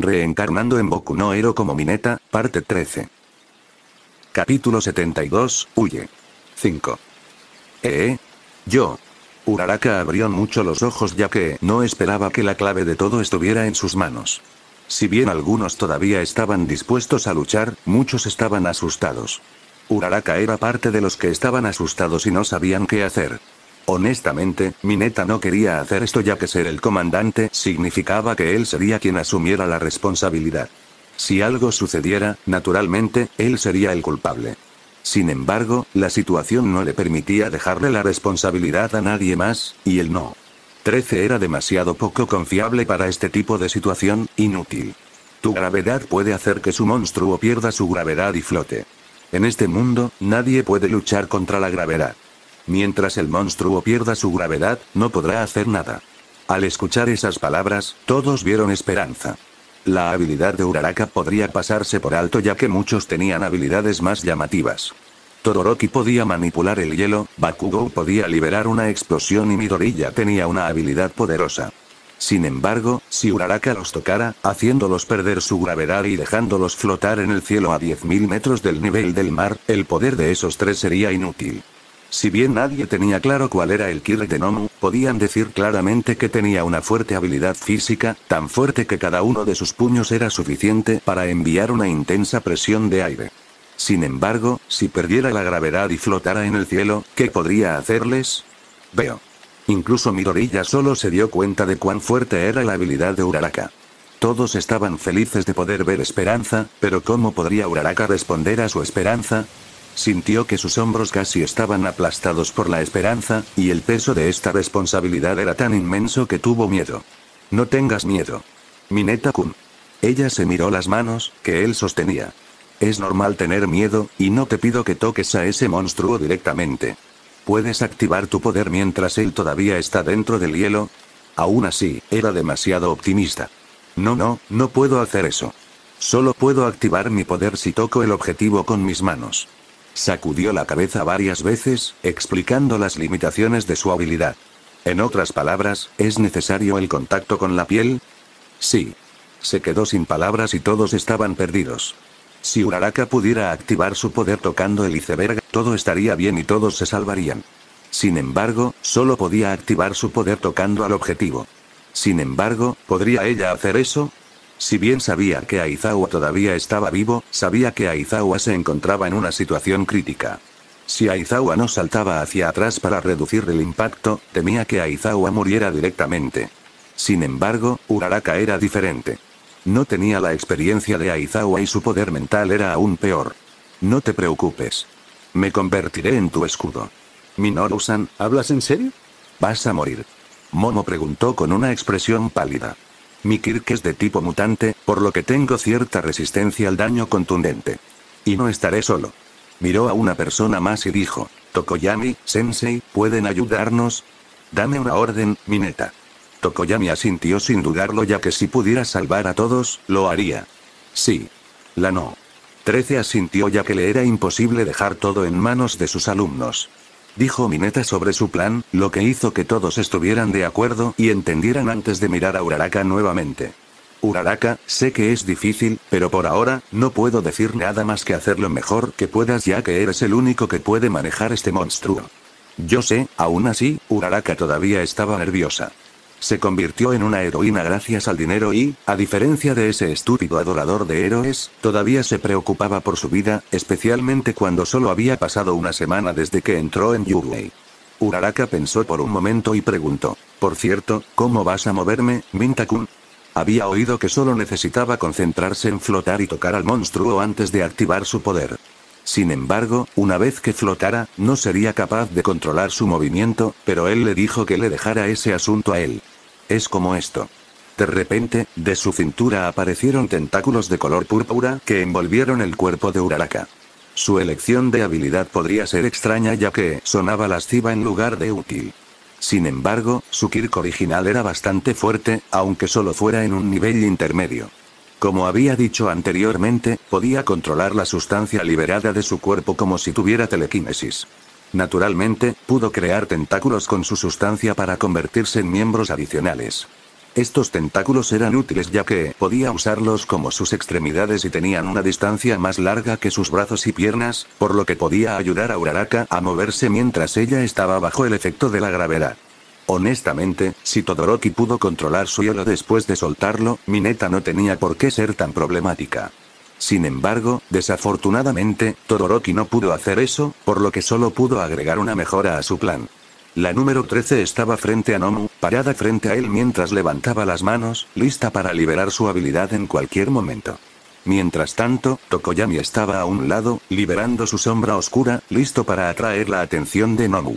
Reencarnando en Boku no Hero como Mineta, parte 13. Capítulo 72, huye. 5. Yo. Uraraka abrió mucho los ojos ya que no esperaba que la clave de todo estuviera en sus manos. Si bien algunos todavía estaban dispuestos a luchar, muchos estaban asustados. Uraraka era parte de los que estaban asustados y no sabían qué hacer. Honestamente, Mineta no quería hacer esto ya que ser el comandante significaba que él sería quien asumiera la responsabilidad. Si algo sucediera, naturalmente, él sería el culpable. Sin embargo, la situación no le permitía dejarle la responsabilidad a nadie más, y él no. 13 era demasiado poco confiable para este tipo de situación, inútil. Tu gravedad puede hacer que su monstruo pierda su gravedad y flote. En este mundo, nadie puede luchar contra la gravedad. Mientras el monstruo pierda su gravedad, no podrá hacer nada. Al escuchar esas palabras, todos vieron esperanza. La habilidad de Uraraka podría pasarse por alto ya que muchos tenían habilidades más llamativas. Todoroki podía manipular el hielo, Bakugou podía liberar una explosión y Midori ya tenía una habilidad poderosa. Sin embargo, si Uraraka los tocara, haciéndolos perder su gravedad y dejándolos flotar en el cielo a 10.000 metros del nivel del mar, el poder de esos tres sería inútil. Si bien nadie tenía claro cuál era el Ki de Nomu, podían decir claramente que tenía una fuerte habilidad física, tan fuerte que cada uno de sus puños era suficiente para enviar una intensa presión de aire. Sin embargo, si perdiera la gravedad y flotara en el cielo, ¿qué podría hacerles? Veo. Incluso Midori ya solo se dio cuenta de cuán fuerte era la habilidad de Uraraka. Todos estaban felices de poder ver esperanza, pero ¿cómo podría Uraraka responder a su esperanza? Sintió que sus hombros casi estaban aplastados por la esperanza, y el peso de esta responsabilidad era tan inmenso que tuvo miedo. No tengas miedo. Mineta-kun. Ella se miró las manos, que él sostenía. Es normal tener miedo, y no te pido que toques a ese monstruo directamente. ¿Puedes activar tu poder mientras él todavía está dentro del hielo? Aún así, era demasiado optimista. No puedo hacer eso. Solo puedo activar mi poder si toco el objetivo con mis manos. Sacudió la cabeza varias veces, explicando las limitaciones de su habilidad. En otras palabras, ¿es necesario el contacto con la piel? Sí. Se quedó sin palabras y todos estaban perdidos. Si Uraraka pudiera activar su poder tocando el iceberg, todo estaría bien y todos se salvarían. Sin embargo, solo podía activar su poder tocando al objetivo. Sin embargo, ¿podría ella hacer eso? Si bien sabía que Aizawa todavía estaba vivo, sabía que Aizawa se encontraba en una situación crítica. Si Aizawa no saltaba hacia atrás para reducir el impacto, temía que Aizawa muriera directamente. Sin embargo, Uraraka era diferente. No tenía la experiencia de Aizawa y su poder mental era aún peor. No te preocupes. Me convertiré en tu escudo. Minoru-san, ¿hablas en serio? Vas a morir. Momo preguntó con una expresión pálida. Mi Kirk es de tipo mutante, por lo que tengo cierta resistencia al daño contundente. Y no estaré solo. Miró a una persona más y dijo, Tokoyami, Sensei, ¿pueden ayudarnos? Dame una orden, Mineta. Tokoyami asintió sin dudarlo ya que si pudiera salvar a todos, lo haría. Sí. La no. 13 asintió ya que le era imposible dejar todo en manos de sus alumnos. Dijo Mineta sobre su plan, lo que hizo que todos estuvieran de acuerdo y entendieran antes de mirar a Uraraka nuevamente. Uraraka, sé que es difícil, pero por ahora, no puedo decir nada más que hacer lo mejor que puedas ya que eres el único que puede manejar este monstruo. Yo sé, aún así, Uraraka todavía estaba nerviosa. Se convirtió en una heroína gracias al dinero y, a diferencia de ese estúpido adorador de héroes, todavía se preocupaba por su vida, especialmente cuando solo había pasado una semana desde que entró en Yuwei. Uraraka pensó por un momento y preguntó, por cierto, ¿cómo vas a moverme, Minta-kun? Había oído que solo necesitaba concentrarse en flotar y tocar al monstruo antes de activar su poder. Sin embargo, una vez que flotara, no sería capaz de controlar su movimiento, pero él le dijo que le dejara ese asunto a él. Es como esto. De repente, de su cintura aparecieron tentáculos de color púrpura que envolvieron el cuerpo de Uraraka. Su elección de habilidad podría ser extraña ya que sonaba lasciva en lugar de útil. Sin embargo, su Kirk original era bastante fuerte, aunque solo fuera en un nivel intermedio. Como había dicho anteriormente, podía controlar la sustancia liberada de su cuerpo como si tuviera telequinesis. Naturalmente, pudo crear tentáculos con su sustancia para convertirse en miembros adicionales. Estos tentáculos eran útiles ya que podía usarlos como sus extremidades y tenían una distancia más larga que sus brazos y piernas, por lo que podía ayudar a Uraraka a moverse mientras ella estaba bajo el efecto de la gravedad. Honestamente, si Todoroki pudo controlar su hielo después de soltarlo, Mineta no tenía por qué ser tan problemática. Sin embargo, desafortunadamente, Todoroki no pudo hacer eso, por lo que solo pudo agregar una mejora a su plan. La número 13 estaba frente a Nomu, parada frente a él mientras levantaba las manos, lista para liberar su habilidad en cualquier momento. Mientras tanto, Tokoyami estaba a un lado, liberando su sombra oscura, listo para atraer la atención de Nomu.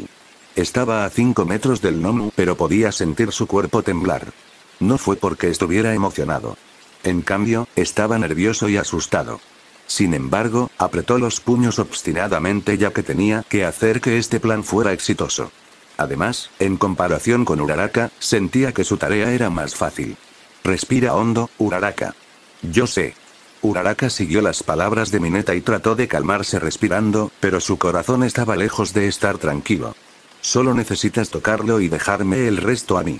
Estaba a 5 metros del Nomu, pero podía sentir su cuerpo temblar. No fue porque estuviera emocionado. En cambio, estaba nervioso y asustado. Sin embargo, apretó los puños obstinadamente ya que tenía que hacer que este plan fuera exitoso. Además, en comparación con Uraraka, sentía que su tarea era más fácil. Respira hondo, Uraraka. Yo sé. Uraraka siguió las palabras de Mineta y trató de calmarse respirando, pero su corazón estaba lejos de estar tranquilo. Solo necesitas tocarlo y dejarme el resto a mí.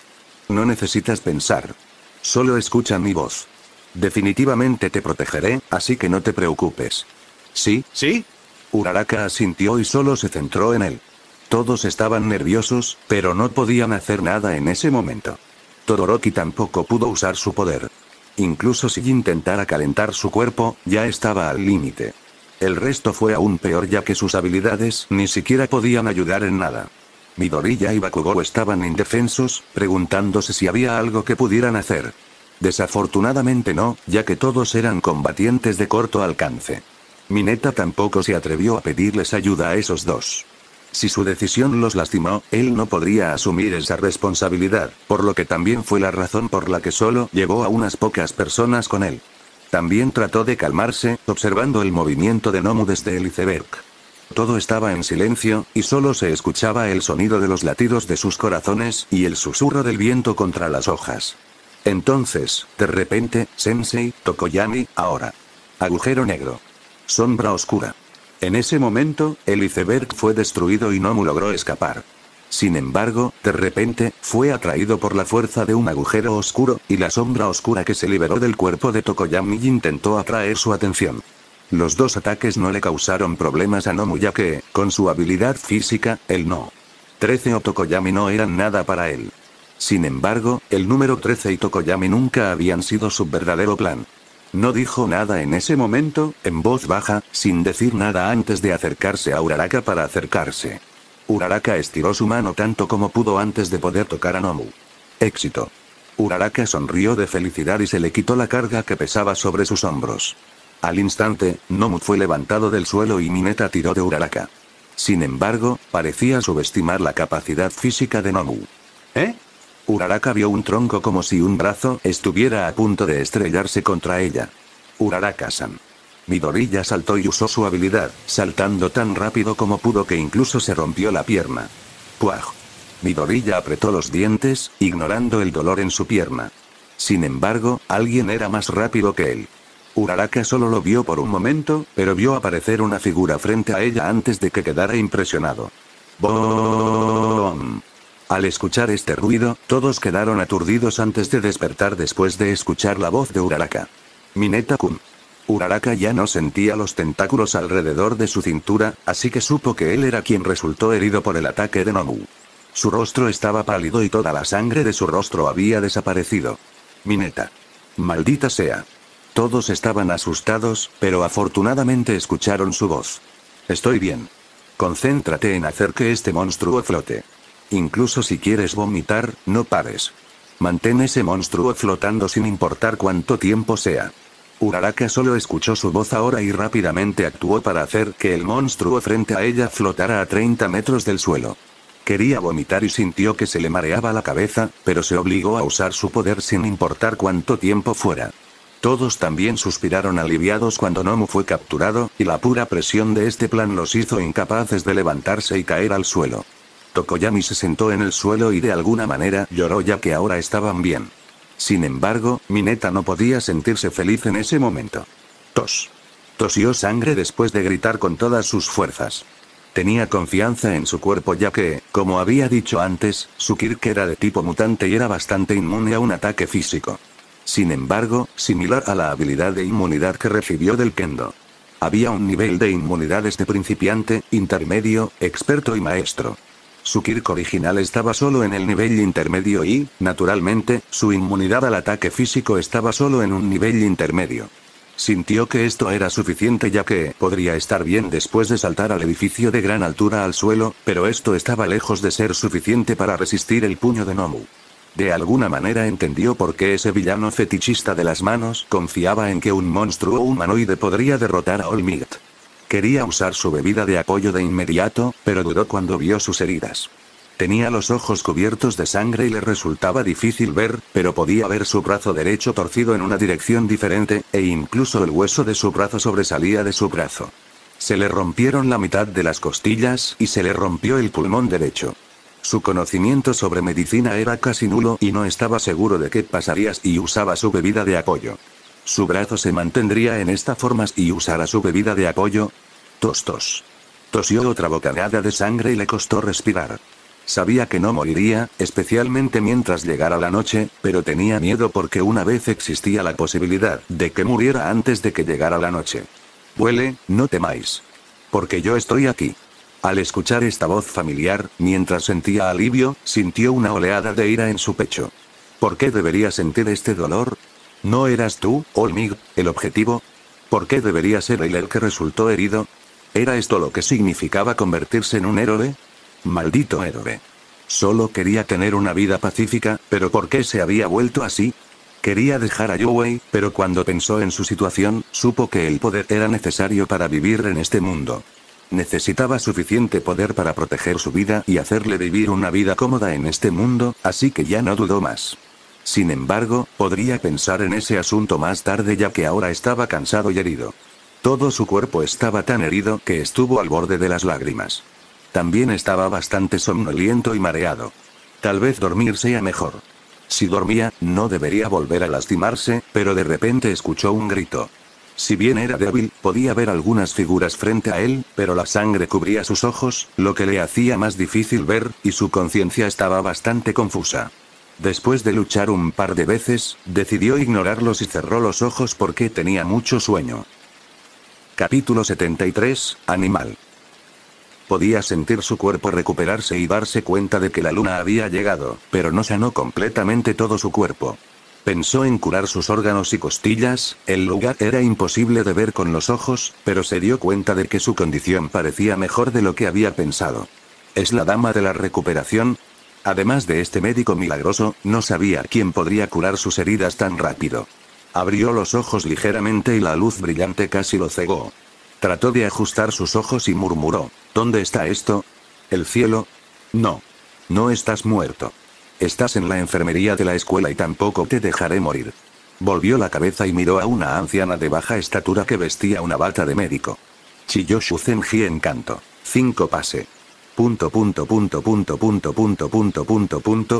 No necesitas pensar. Solo escucha mi voz. Definitivamente te protegeré, así que no te preocupes. ¿Sí? ¿Sí? Uraraka asintió y solo se centró en él. Todos estaban nerviosos, pero no podían hacer nada en ese momento. Todoroki tampoco pudo usar su poder. Incluso si intentara calentar su cuerpo, ya estaba al límite. El resto fue aún peor ya que sus habilidades ni siquiera podían ayudar en nada. Midoriya y Bakugou estaban indefensos, preguntándose si había algo que pudieran hacer. Desafortunadamente no, ya que todos eran combatientes de corto alcance. Mineta tampoco se atrevió a pedirles ayuda a esos dos. Si su decisión los lastimó, él no podría asumir esa responsabilidad, por lo que también fue la razón por la que solo llevó a unas pocas personas con él. También trató de calmarse, observando el movimiento de Nomu desde el iceberg. Todo estaba en silencio, y solo se escuchaba el sonido de los latidos de sus corazones y el susurro del viento contra las hojas. Entonces, de repente, Sensei, Tokoyami, ahora. Agujero negro. Sombra oscura. En ese momento, el iceberg fue destruido y Nomu logró escapar. Sin embargo, de repente, fue atraído por la fuerza de un agujero oscuro, y la sombra oscura que se liberó del cuerpo de Tokoyami intentó atraer su atención. Los dos ataques no le causaron problemas a Nomu ya que, con su habilidad física, el no. 13 o Tokoyami no eran nada para él. Sin embargo, el número 13 y Tokoyami nunca habían sido su verdadero plan. No dijo nada en ese momento, en voz baja, sin decir nada antes de acercarse a Uraraka para acercarse. Uraraka estiró su mano tanto como pudo antes de poder tocar a Nomu. Éxito. Uraraka sonrió de felicidad y se le quitó la carga que pesaba sobre sus hombros. Al instante, Nomu fue levantado del suelo y Mineta tiró de Uraraka. Sin embargo, parecía subestimar la capacidad física de Nomu. ¿Eh? Uraraka vio un tronco como si un brazo estuviera a punto de estrellarse contra ella. Uraraka-san. Midoriya saltó y usó su habilidad, saltando tan rápido como pudo que incluso se rompió la pierna. ¡Puaj! Midoriya apretó los dientes, ignorando el dolor en su pierna. Sin embargo, alguien era más rápido que él. Uraraka solo lo vio por un momento, pero vio aparecer una figura frente a ella antes de que quedara impresionado. ¡Boom! Al escuchar este ruido, todos quedaron aturdidos antes de despertar después de escuchar la voz de Uraraka. Mineta-kun. Uraraka ya no sentía los tentáculos alrededor de su cintura, así que supo que él era quien resultó herido por el ataque de Nomu. Su rostro estaba pálido y toda la sangre de su rostro había desaparecido. Mineta. Maldita sea. Todos estaban asustados, pero afortunadamente escucharon su voz. Estoy bien. Concéntrate en hacer que este monstruo flote. Incluso si quieres vomitar, no pares. Mantén ese monstruo flotando sin importar cuánto tiempo sea. Uraraka solo escuchó su voz ahora y rápidamente actuó para hacer que el monstruo frente a ella flotara a 30 metros del suelo. Quería vomitar y sintió que se le mareaba la cabeza, pero se obligó a usar su poder sin importar cuánto tiempo fuera. Todos también suspiraron aliviados cuando Nomu fue capturado, y la pura presión de este plan los hizo incapaces de levantarse y caer al suelo. Tokoyami se sentó en el suelo y de alguna manera lloró ya que ahora estaban bien. Sin embargo, Mineta no podía sentirse feliz en ese momento. Tosió sangre después de gritar con todas sus fuerzas. Tenía confianza en su cuerpo ya que, como había dicho antes, su Kirk era de tipo mutante y era bastante inmune a un ataque físico. Sin embargo, similar a la habilidad de inmunidad que recibió del Kendo. Había un nivel de inmunidades de principiante, intermedio, experto y maestro. Su Kirk original estaba solo en el nivel intermedio y, naturalmente, su inmunidad al ataque físico estaba solo en un nivel intermedio. Sintió que esto era suficiente ya que podría estar bien después de saltar al edificio de gran altura al suelo, pero esto estaba lejos de ser suficiente para resistir el puño de Nomu. De alguna manera entendió por qué ese villano fetichista de las manos confiaba en que un monstruo humanoide podría derrotar a All Might. Quería usar su bebida de apoyo de inmediato, pero dudó cuando vio sus heridas. Tenía los ojos cubiertos de sangre y le resultaba difícil ver, pero podía ver su brazo derecho torcido en una dirección diferente, e incluso el hueso de su brazo sobresalía de su brazo. Se le rompieron la mitad de las costillas y se le rompió el pulmón derecho. Su conocimiento sobre medicina era casi nulo y no estaba seguro de qué pasaría si usaba su bebida de apoyo. Su brazo se mantendría en esta forma si usara su bebida de apoyo. Tos. Tosió otra bocanada de sangre y le costó respirar. Sabía que no moriría, especialmente mientras llegara la noche, pero tenía miedo porque una vez existía la posibilidad de que muriera antes de que llegara la noche. Huele, no temáis. Porque yo estoy aquí. Al escuchar esta voz familiar, mientras sentía alivio, sintió una oleada de ira en su pecho. ¿Por qué debería sentir este dolor? ¿No eras tú, All Might, el objetivo? ¿Por qué debería ser él el que resultó herido? ¿Era esto lo que significaba convertirse en un héroe? Maldito héroe. Solo quería tener una vida pacífica, pero ¿por qué se había vuelto así? Quería dejar a Youwei, pero cuando pensó en su situación, supo que el poder era necesario para vivir en este mundo. Necesitaba suficiente poder para proteger su vida y hacerle vivir una vida cómoda en este mundo, así que ya no dudó más. Sin embargo, podría pensar en ese asunto más tarde ya que ahora estaba cansado y herido. Todo su cuerpo estaba tan herido que estuvo al borde de las lágrimas. También estaba bastante somnoliento y mareado. Tal vez dormir sea mejor. Si dormía, no debería volver a lastimarse, pero de repente escuchó un grito. Si bien era débil, podía ver algunas figuras frente a él, pero la sangre cubría sus ojos, lo que le hacía más difícil ver, y su conciencia estaba bastante confusa. Después de luchar un par de veces, decidió ignorarlos y cerró los ojos porque tenía mucho sueño. Capítulo 73, Animal. Podía sentir su cuerpo recuperarse y darse cuenta de que la luna había llegado, pero no sanó completamente todo su cuerpo. Pensó en curar sus órganos y costillas, el lugar era imposible de ver con los ojos, pero se dio cuenta de que su condición parecía mejor de lo que había pensado. ¿Es la dama de la recuperación? Además de este médico milagroso, no sabía quién podría curar sus heridas tan rápido. Abrió los ojos ligeramente y la luz brillante casi lo cegó. Trató de ajustar sus ojos y murmuró, ¿dónde está esto? ¿El cielo? No. No estás muerto. Estás en la enfermería de la escuela y tampoco te dejaré morir. Volvió la cabeza y miró a una anciana de baja estatura que vestía una bata de médico. Chilló Shuzenji en canto. 5 pase.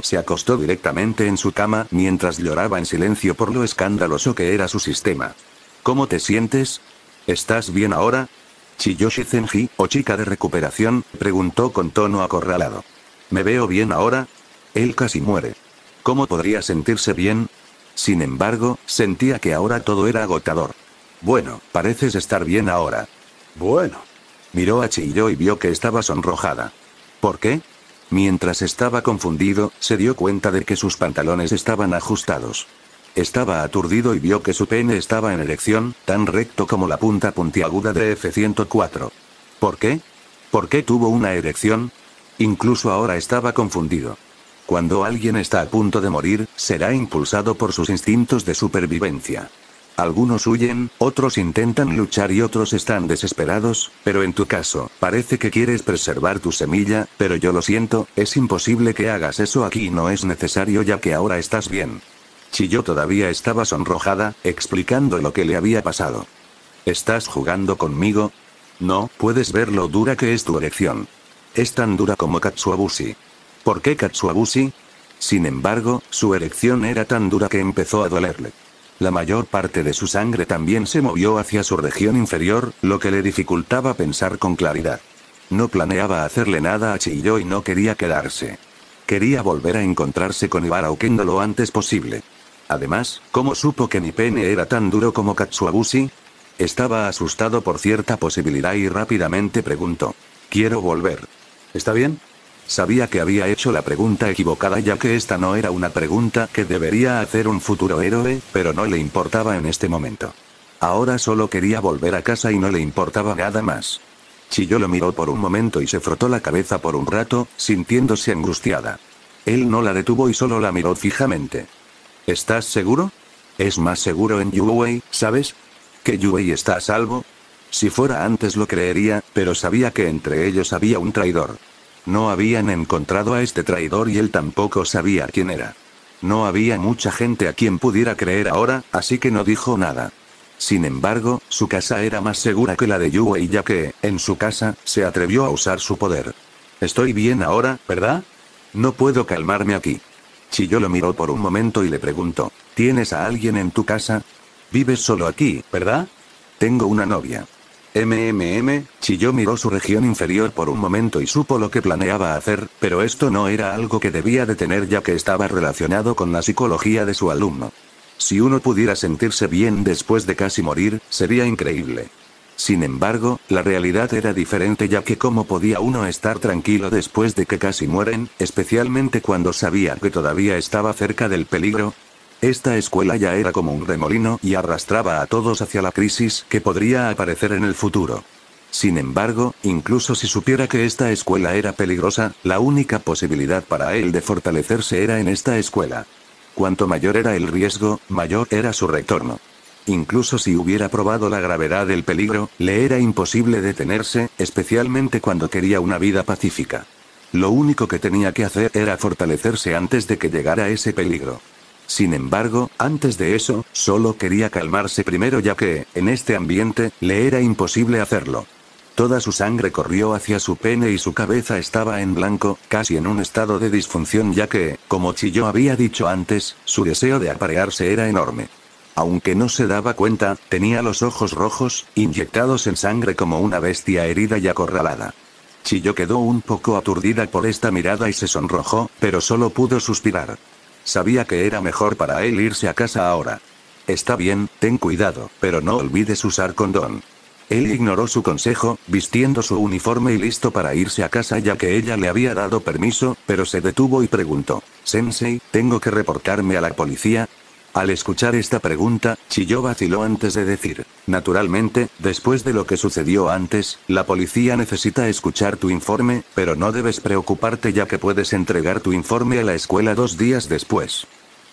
Se acostó directamente en su cama mientras lloraba en silencio por lo escandaloso que era su sistema. ¿Cómo te sientes? ¿Estás bien ahora? Chilló Shuzenji, o chica de recuperación, preguntó con tono acorralado. ¿Me veo bien ahora? Él casi muere. ¿Cómo podría sentirse bien? Sin embargo, sentía que ahora todo era agotador. Bueno, pareces estar bien ahora. Bueno. Miró a Chiyo y vio que estaba sonrojada. ¿Por qué? Mientras estaba confundido, se dio cuenta de que sus pantalones estaban ajustados. Estaba aturdido y vio que su pene estaba en erección, tan recto como la punta puntiaguda de F-104. ¿Por qué? ¿Por qué tuvo una erección? Incluso ahora estaba confundido. Cuando alguien está a punto de morir, será impulsado por sus instintos de supervivencia. Algunos huyen, otros intentan luchar y otros están desesperados, pero en tu caso, parece que quieres preservar tu semilla, pero yo lo siento, es imposible que hagas eso aquí y no es necesario ya que ahora estás bien. Chiyo todavía estaba sonrojada, explicando lo que le había pasado. ¿Estás jugando conmigo? No, puedes ver lo dura que es tu erección. Es tan dura como Katsuabushi. ¿Por qué Katsuabushi? Sin embargo, su erección era tan dura que empezó a dolerle. La mayor parte de su sangre también se movió hacia su región inferior, lo que le dificultaba pensar con claridad. No planeaba hacerle nada a Chiyo y no quería quedarse. Quería volver a encontrarse con Ibara Okendo lo antes posible. Además, ¿cómo supo que mi pene era tan duro como Katsuabushi? Estaba asustado por cierta posibilidad y rápidamente preguntó. Quiero volver. ¿Está bien? Sabía que había hecho la pregunta equivocada ya que esta no era una pregunta que debería hacer un futuro héroe, pero no le importaba en este momento. Ahora solo quería volver a casa y no le importaba nada más. Chiyo lo miró por un momento y se frotó la cabeza por un rato, sintiéndose angustiada. Él no la detuvo y solo la miró fijamente. ¿Estás seguro? Es más seguro en Yuei, ¿sabes? ¿Que Yuei está a salvo? Si fuera antes lo creería, pero sabía que entre ellos había un traidor. No habían encontrado a este traidor y él tampoco sabía quién era. No había mucha gente a quien pudiera creer ahora, así que no dijo nada. Sin embargo, su casa era más segura que la de Yuei ya que, en su casa, se atrevió a usar su poder. Estoy bien ahora, ¿verdad? No puedo calmarme aquí. Chiyo lo miró por un momento y le preguntó, ¿tienes a alguien en tu casa? Vives solo aquí, ¿verdad? Tengo una novia. Chiyo miró su región inferior por un momento y supo lo que planeaba hacer, pero esto no era algo que debía de tener ya que estaba relacionado con la psicología de su alumno. Si uno pudiera sentirse bien después de casi morir, sería increíble. Sin embargo, la realidad era diferente ya que cómo podía uno estar tranquilo después de que casi mueren, especialmente cuando sabía que todavía estaba cerca del peligro. Esta escuela ya era como un remolino y arrastraba a todos hacia la crisis que podría aparecer en el futuro. Sin embargo, incluso si supiera que esta escuela era peligrosa, la única posibilidad para él de fortalecerse era en esta escuela. Cuanto mayor era el riesgo, mayor era su retorno. Incluso si hubiera probado la gravedad del peligro, le era imposible detenerse, especialmente cuando quería una vida pacífica. Lo único que tenía que hacer era fortalecerse antes de que llegara ese peligro. Sin embargo, antes de eso, solo quería calmarse primero ya que, en este ambiente, le era imposible hacerlo. Toda su sangre corrió hacia su pene y su cabeza estaba en blanco, casi en un estado de disfunción ya que, como Chiyo había dicho antes, su deseo de aparearse era enorme. Aunque no se daba cuenta, tenía los ojos rojos, inyectados en sangre como una bestia herida y acorralada. Chiyo quedó un poco aturdida por esta mirada y se sonrojó, pero solo pudo suspirar. Sabía que era mejor para él irse a casa ahora. Está bien, ten cuidado, pero no olvides usar condón. Él ignoró su consejo, vistiendo su uniforme y listo para irse a casa ya que ella le había dado permiso, pero se detuvo y preguntó, «Sensei, ¿tengo que reportarme a la policía?» Al escuchar esta pregunta, Chiyo vaciló antes de decir, «Naturalmente, después de lo que sucedió antes, la policía necesita escuchar tu informe, pero no debes preocuparte ya que puedes entregar tu informe a la escuela 2 días después».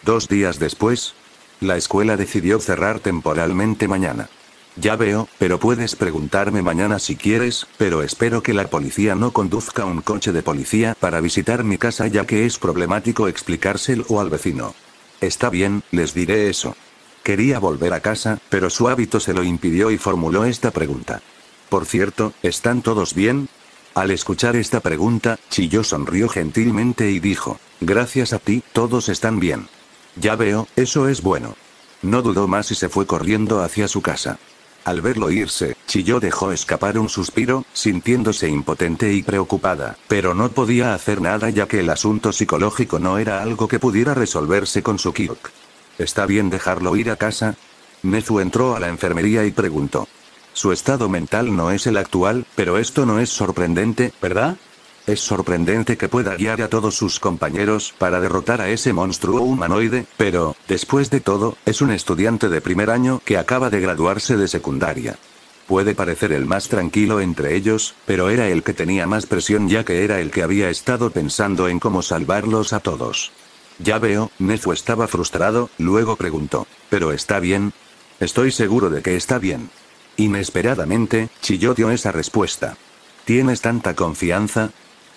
¿2 días después? La escuela decidió cerrar temporalmente mañana. Ya veo, pero puedes preguntarme mañana si quieres, pero espero que la policía no conduzca un coche de policía para visitar mi casa ya que es problemático explicárselo al vecino. Está bien, les diré eso. Quería volver a casa, pero su hábito se lo impidió y formuló esta pregunta. Por cierto, ¿están todos bien? Al escuchar esta pregunta, Chiyo sonrió gentilmente y dijo, «Gracias a ti, todos están bien». «Ya veo, eso es bueno». No dudó más y se fue corriendo hacia su casa. Al verlo irse, Chiyo dejó escapar un suspiro, sintiéndose impotente y preocupada, pero no podía hacer nada ya que el asunto psicológico no era algo que pudiera resolverse con su Kyuk. ¿Está bien dejarlo ir a casa? Nezu entró a la enfermería y preguntó. Su estado mental no es el actual, pero esto no es sorprendente, ¿verdad? Es sorprendente que pueda guiar a todos sus compañeros para derrotar a ese monstruo humanoide, pero, después de todo, es un estudiante de primer año que acaba de graduarse de secundaria. Puede parecer el más tranquilo entre ellos, pero era el que tenía más presión ya que era el que había estado pensando en cómo salvarlos a todos. Ya veo, Nezu estaba frustrado, luego preguntó, ¿pero está bien? Estoy seguro de que está bien. Inesperadamente, Chiyo dio esa respuesta. ¿Tienes tanta confianza?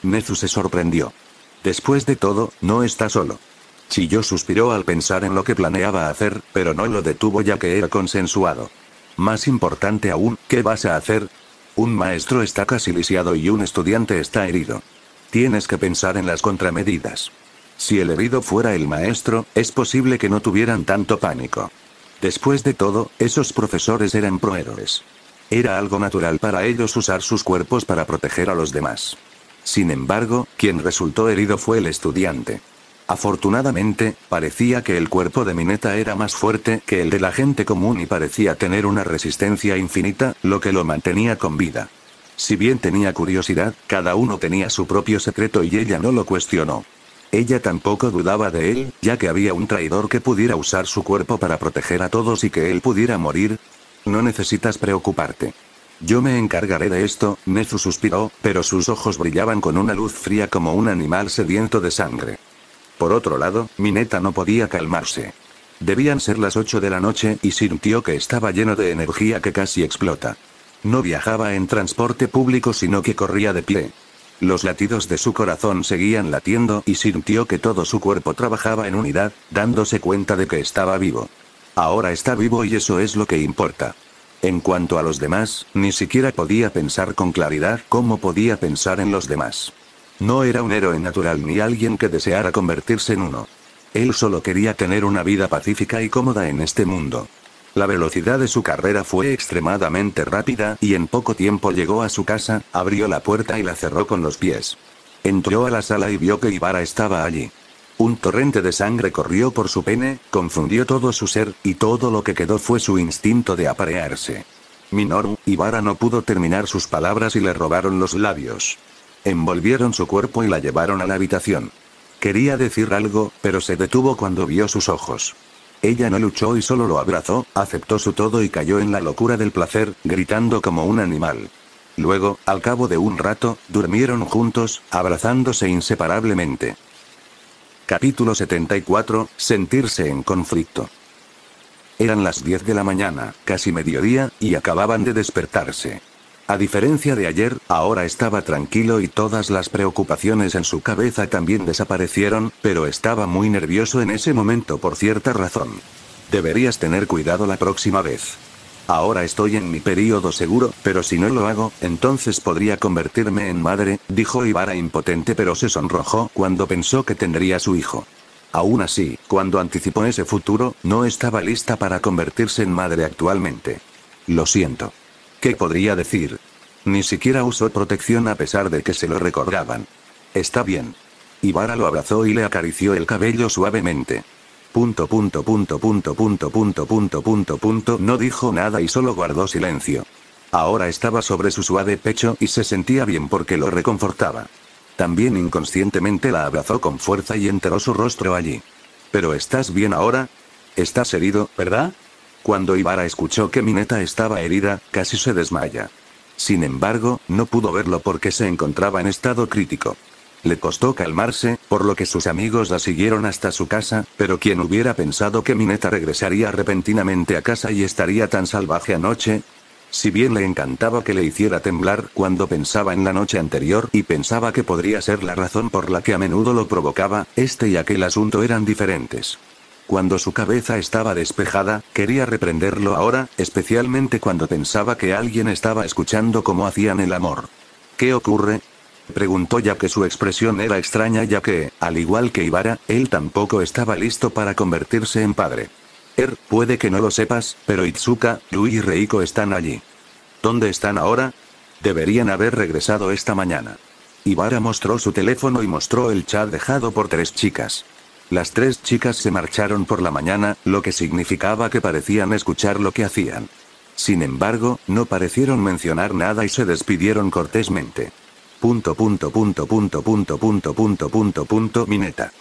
Nezu se sorprendió. Después de todo, no está solo. Chiyo suspiró al pensar en lo que planeaba hacer, pero no lo detuvo ya que era consensuado. Más importante aún, ¿qué vas a hacer? Un maestro está casi lisiado y un estudiante está herido. Tienes que pensar en las contramedidas. Si el herido fuera el maestro, es posible que no tuvieran tanto pánico. Después de todo, esos profesores eran prohéroes. Era algo natural para ellos usar sus cuerpos para proteger a los demás. Sin embargo, quien resultó herido fue el estudiante. Afortunadamente, parecía que el cuerpo de Mineta era más fuerte que el de la gente común y parecía tener una resistencia infinita, lo que lo mantenía con vida. Si bien tenía curiosidad, cada uno tenía su propio secreto y ella no lo cuestionó. Ella tampoco dudaba de él, ya que había un traidor que pudiera usar su cuerpo para proteger a todos y que él pudiera morir. No necesitas preocuparte. Yo me encargaré de esto, Nezu suspiró, pero sus ojos brillaban con una luz fría como un animal sediento de sangre. Por otro lado, Mineta no podía calmarse. Debían ser las 8 de la noche y sintió que estaba lleno de energía que casi explota. No viajaba en transporte público sino que corría de pie. Los latidos de su corazón seguían latiendo y sintió que todo su cuerpo trabajaba en unidad, dándose cuenta de que estaba vivo. Ahora está vivo y eso es lo que importa. En cuanto a los demás, ni siquiera podía pensar con claridad cómo podía pensar en los demás. No era un héroe natural ni alguien que deseara convertirse en uno. Él solo quería tener una vida pacífica y cómoda en este mundo. La velocidad de su carrera fue extremadamente rápida y en poco tiempo llegó a su casa, abrió la puerta y la cerró con los pies. Entró a la sala y vio que Ibara estaba allí. Un torrente de sangre corrió por su pene, confundió todo su ser, y todo lo que quedó fue su instinto de aparearse. Minoru, Ibara no pudo terminar sus palabras y le robaron los labios. Envolvieron su cuerpo y la llevaron a la habitación. Quería decir algo, pero se detuvo cuando vio sus ojos. Ella no luchó y solo lo abrazó, aceptó su todo y cayó en la locura del placer, gritando como un animal. Luego, al cabo de un rato, durmieron juntos, abrazándose inseparablemente. Capítulo 74, sentirse en conflicto. Eran las 10 de la mañana, casi mediodía, y acababan de despertarse. A diferencia de ayer, ahora estaba tranquilo y todas las preocupaciones en su cabeza también desaparecieron, pero estaba muy nervioso en ese momento por cierta razón. Deberías tener cuidado la próxima vez. Ahora estoy en mi período seguro, pero si no lo hago, entonces podría convertirme en madre, dijo Ibara impotente, pero se sonrojó cuando pensó que tendría su hijo. Aún así, cuando anticipó ese futuro, no estaba lista para convertirse en madre actualmente. Lo siento. ¿Qué podría decir? Ni siquiera usó protección a pesar de que se lo recordaban. Está bien. Ibara lo abrazó y le acarició el cabello suavemente. No dijo nada y solo guardó silencio. Ahora estaba sobre su suave pecho y se sentía bien porque lo reconfortaba. También inconscientemente la abrazó con fuerza y enterró su rostro allí. ¿Pero estás bien ahora? Estás herido, ¿verdad? Cuando Ibara escuchó que Mineta estaba herida, casi se desmaya. Sin embargo, no pudo verlo porque se encontraba en estado crítico. Le costó calmarse, por lo que sus amigos la siguieron hasta su casa, pero ¿quién hubiera pensado que Mineta regresaría repentinamente a casa y estaría tan salvaje anoche? Si bien le encantaba que le hiciera temblar cuando pensaba en la noche anterior y pensaba que podría ser la razón por la que a menudo lo provocaba, este y aquel asunto eran diferentes. Cuando su cabeza estaba despejada, quería reprenderlo ahora, especialmente cuando pensaba que alguien estaba escuchando cómo hacían el amor. ¿Qué ocurre?, preguntó, ya que su expresión era extraña, ya que, al igual que Ibara, él tampoco estaba listo para convertirse en padre. Puede que no lo sepas, pero Itsuka, Rui y Reiko están allí. ¿Dónde están ahora? Deberían haber regresado esta mañana. Ibara mostró su teléfono y mostró el chat dejado por 3 chicas. Las 3 chicas se marcharon por la mañana, lo que significaba que parecían escuchar lo que hacían. Sin embargo, no parecieron mencionar nada y se despidieron cortésmente. Mineta.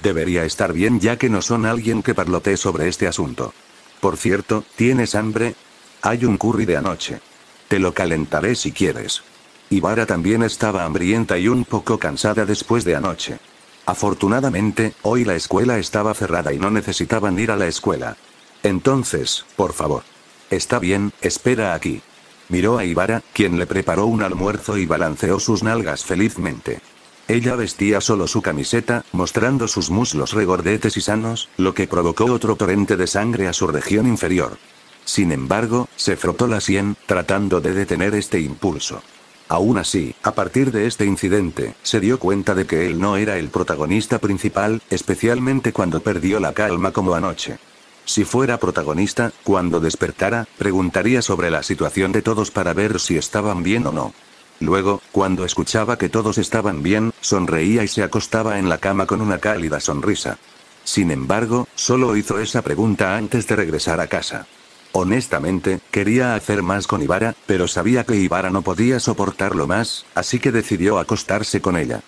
Debería estar bien ya que no son alguien que parlotee sobre este asunto. Por cierto, ¿tienes hambre? Hay un curry de anoche. Te lo calentaré si quieres. Ibara también estaba hambrienta y un poco cansada después de anoche. Afortunadamente, hoy la escuela estaba cerrada y no necesitaban ir a la escuela. Entonces, por favor. Está bien, espera aquí. Miró a Ibara, quien le preparó un almuerzo y balanceó sus nalgas felizmente. Ella vestía solo su camiseta, mostrando sus muslos regordetes y sanos, lo que provocó otro torrente de sangre a su región inferior. Sin embargo, se frotó la sien, tratando de detener este impulso. Aún así, a partir de este incidente, se dio cuenta de que él no era el protagonista principal, especialmente cuando perdió la calma como anoche. Si fuera protagonista, cuando despertara, preguntaría sobre la situación de todos para ver si estaban bien o no. Luego, cuando escuchaba que todos estaban bien, sonreía y se acostaba en la cama con una cálida sonrisa. Sin embargo, solo hizo esa pregunta antes de regresar a casa. Honestamente, quería hacer más con Ibara, pero sabía que Ibara no podía soportarlo más, así que decidió acostarse con ella.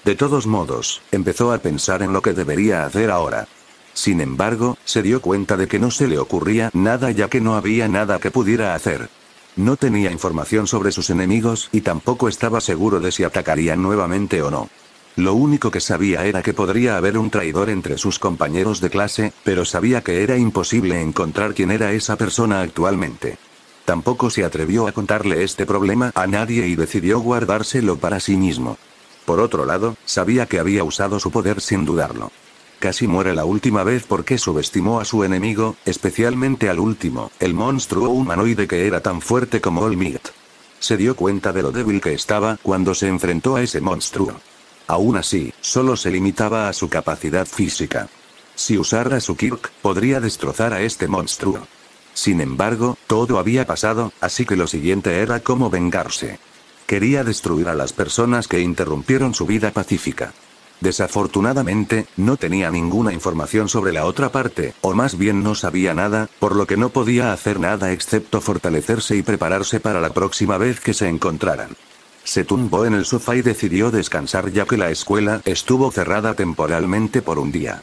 De todos modos, empezó a pensar en lo que debería hacer ahora. Sin embargo, se dio cuenta de que no se le ocurría nada ya que no había nada que pudiera hacer. No tenía información sobre sus enemigos y tampoco estaba seguro de si atacarían nuevamente o no. Lo único que sabía era que podría haber un traidor entre sus compañeros de clase, pero sabía que era imposible encontrar quién era esa persona actualmente. Tampoco se atrevió a contarle este problema a nadie y decidió guardárselo para sí mismo. Por otro lado, sabía que había usado su poder sin dudarlo. Casi muere la última vez porque subestimó a su enemigo, especialmente al último, el monstruo humanoide que era tan fuerte como All Might. Se dio cuenta de lo débil que estaba cuando se enfrentó a ese monstruo. Aún así, solo se limitaba a su capacidad física. Si usara su Kirk, podría destrozar a este monstruo. Sin embargo, todo había pasado, así que lo siguiente era cómo vengarse. Quería destruir a las personas que interrumpieron su vida pacífica. Desafortunadamente, no tenía ninguna información sobre la otra parte, o más bien no sabía nada, por lo que no podía hacer nada excepto fortalecerse y prepararse para la próxima vez que se encontraran. Se tumbó en el sofá y decidió descansar ya que la escuela estuvo cerrada temporalmente por un día.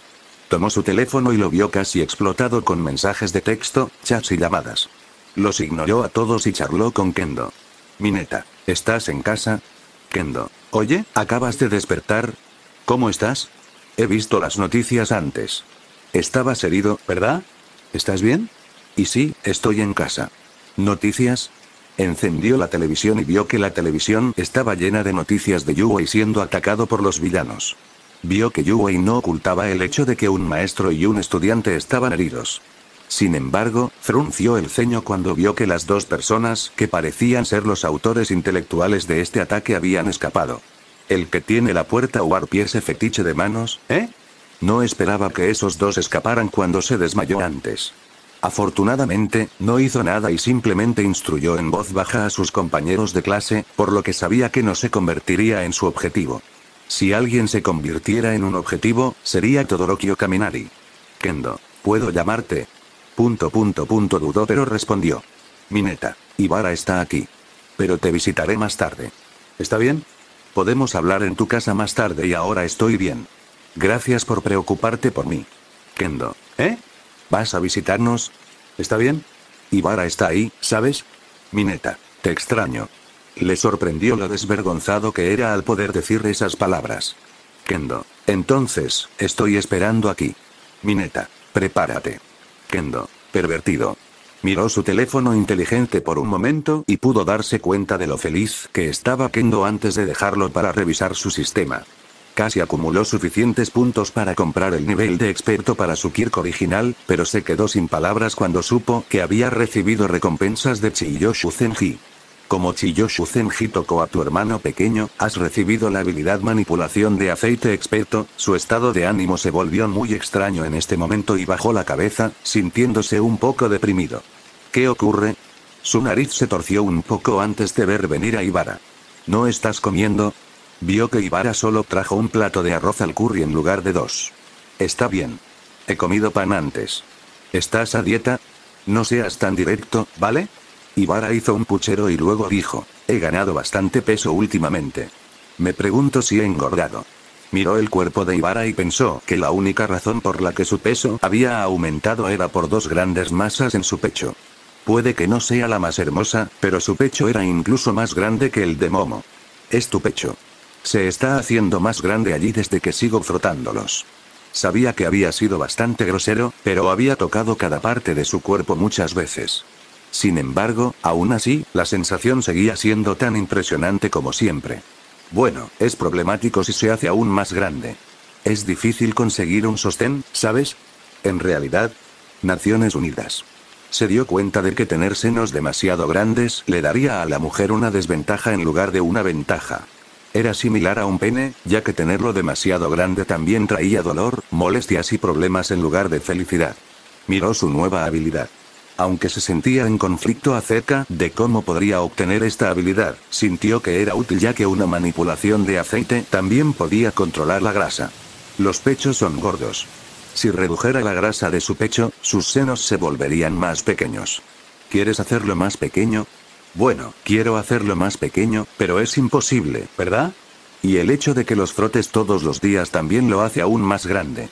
Tomó su teléfono y lo vio casi explotado con mensajes de texto, chats y llamadas. Los ignoró a todos y charló con Kendo. Mineta, ¿estás en casa? Kendo, oye, ¿acabas de despertar? ¿Cómo estás? He visto las noticias antes. Estabas herido, ¿verdad? ¿Estás bien? Y sí, estoy en casa. ¿Noticias? Encendió la televisión y vio que la televisión estaba llena de noticias de Yuwei siendo atacado por los villanos. Vio que Yuwei no ocultaba el hecho de que un maestro y un estudiante estaban heridos. Sin embargo, frunció el ceño cuando vio que las dos personas que parecían ser los autores intelectuales de este ataque habían escapado. El que tiene la puerta o ese fetiche de manos, ¿eh? No esperaba que esos dos escaparan cuando se desmayó antes. Afortunadamente, no hizo nada y simplemente instruyó en voz baja a sus compañeros de clase, por lo que sabía que no se convertiría en su objetivo. Si alguien se convirtiera en un objetivo, sería Todoroki Kaminari. Kendo, ¿puedo llamarte? Dudó pero respondió. Mineta, Ibara está aquí. Pero te visitaré más tarde. ¿Está bien? Podemos hablar en tu casa más tarde y ahora estoy bien. Gracias por preocuparte por mí. Kendo, ¿eh? ¿Vas a visitarnos? ¿Está bien? Ibara está ahí, ¿sabes? Mineta, te extraño. Le sorprendió lo desvergonzado que era al poder decir esas palabras. Kendo, entonces, estoy esperando aquí. Mineta, prepárate. Kendo, pervertido. Miró su teléfono inteligente por un momento y pudo darse cuenta de lo feliz que estaba Kendo antes de dejarlo para revisar su sistema. Casi acumuló suficientes puntos para comprar el nivel de experto para su Kirk original, pero se quedó sin palabras cuando supo que había recibido recompensas de Chiyoshu Zenji. Como Chiyoshu Zenji tocó a tu hermano pequeño, has recibido la habilidad manipulación de aceite experto. Su estado de ánimo se volvió muy extraño en este momento y bajó la cabeza, sintiéndose un poco deprimido. ¿Qué ocurre? Su nariz se torció un poco antes de ver venir a Ibara. ¿No estás comiendo? Vio que Ibara solo trajo un plato de arroz al curry en lugar de 2. Está bien. He comido pan antes. ¿Estás a dieta? No seas tan directo, ¿vale? Ibara hizo un puchero y luego dijo, he ganado bastante peso últimamente. Me pregunto si he engordado. Miró el cuerpo de Ibara y pensó que la única razón por la que su peso había aumentado era por 2 grandes masas en su pecho. Puede que no sea la más hermosa, pero su pecho era incluso más grande que el de Momo. Es tu pecho. Se está haciendo más grande allí desde que sigo frotándolos. Sabía que había sido bastante grosero, pero había tocado cada parte de su cuerpo muchas veces. Sin embargo, aún así, la sensación seguía siendo tan impresionante como siempre. Bueno, es problemático si se hace aún más grande. Es difícil conseguir un sostén, ¿sabes? En realidad, Naciones Unidas. Se dio cuenta de que tener senos demasiado grandes le daría a la mujer una desventaja en lugar de una ventaja. Era similar a un pene, ya que tenerlo demasiado grande también traía dolor, molestias y problemas en lugar de felicidad. Miró su nueva habilidad. Aunque se sentía en conflicto acerca de cómo podría obtener esta habilidad, sintió que era útil ya que una manipulación de aceite también podía controlar la grasa. Los pechos son gordos. Si redujera la grasa de su pecho, sus senos se volverían más pequeños. ¿Quieres hacerlo más pequeño? Bueno, quiero hacerlo más pequeño, pero es imposible, ¿verdad? Y el hecho de que los frotes todos los días también lo hace aún más grande.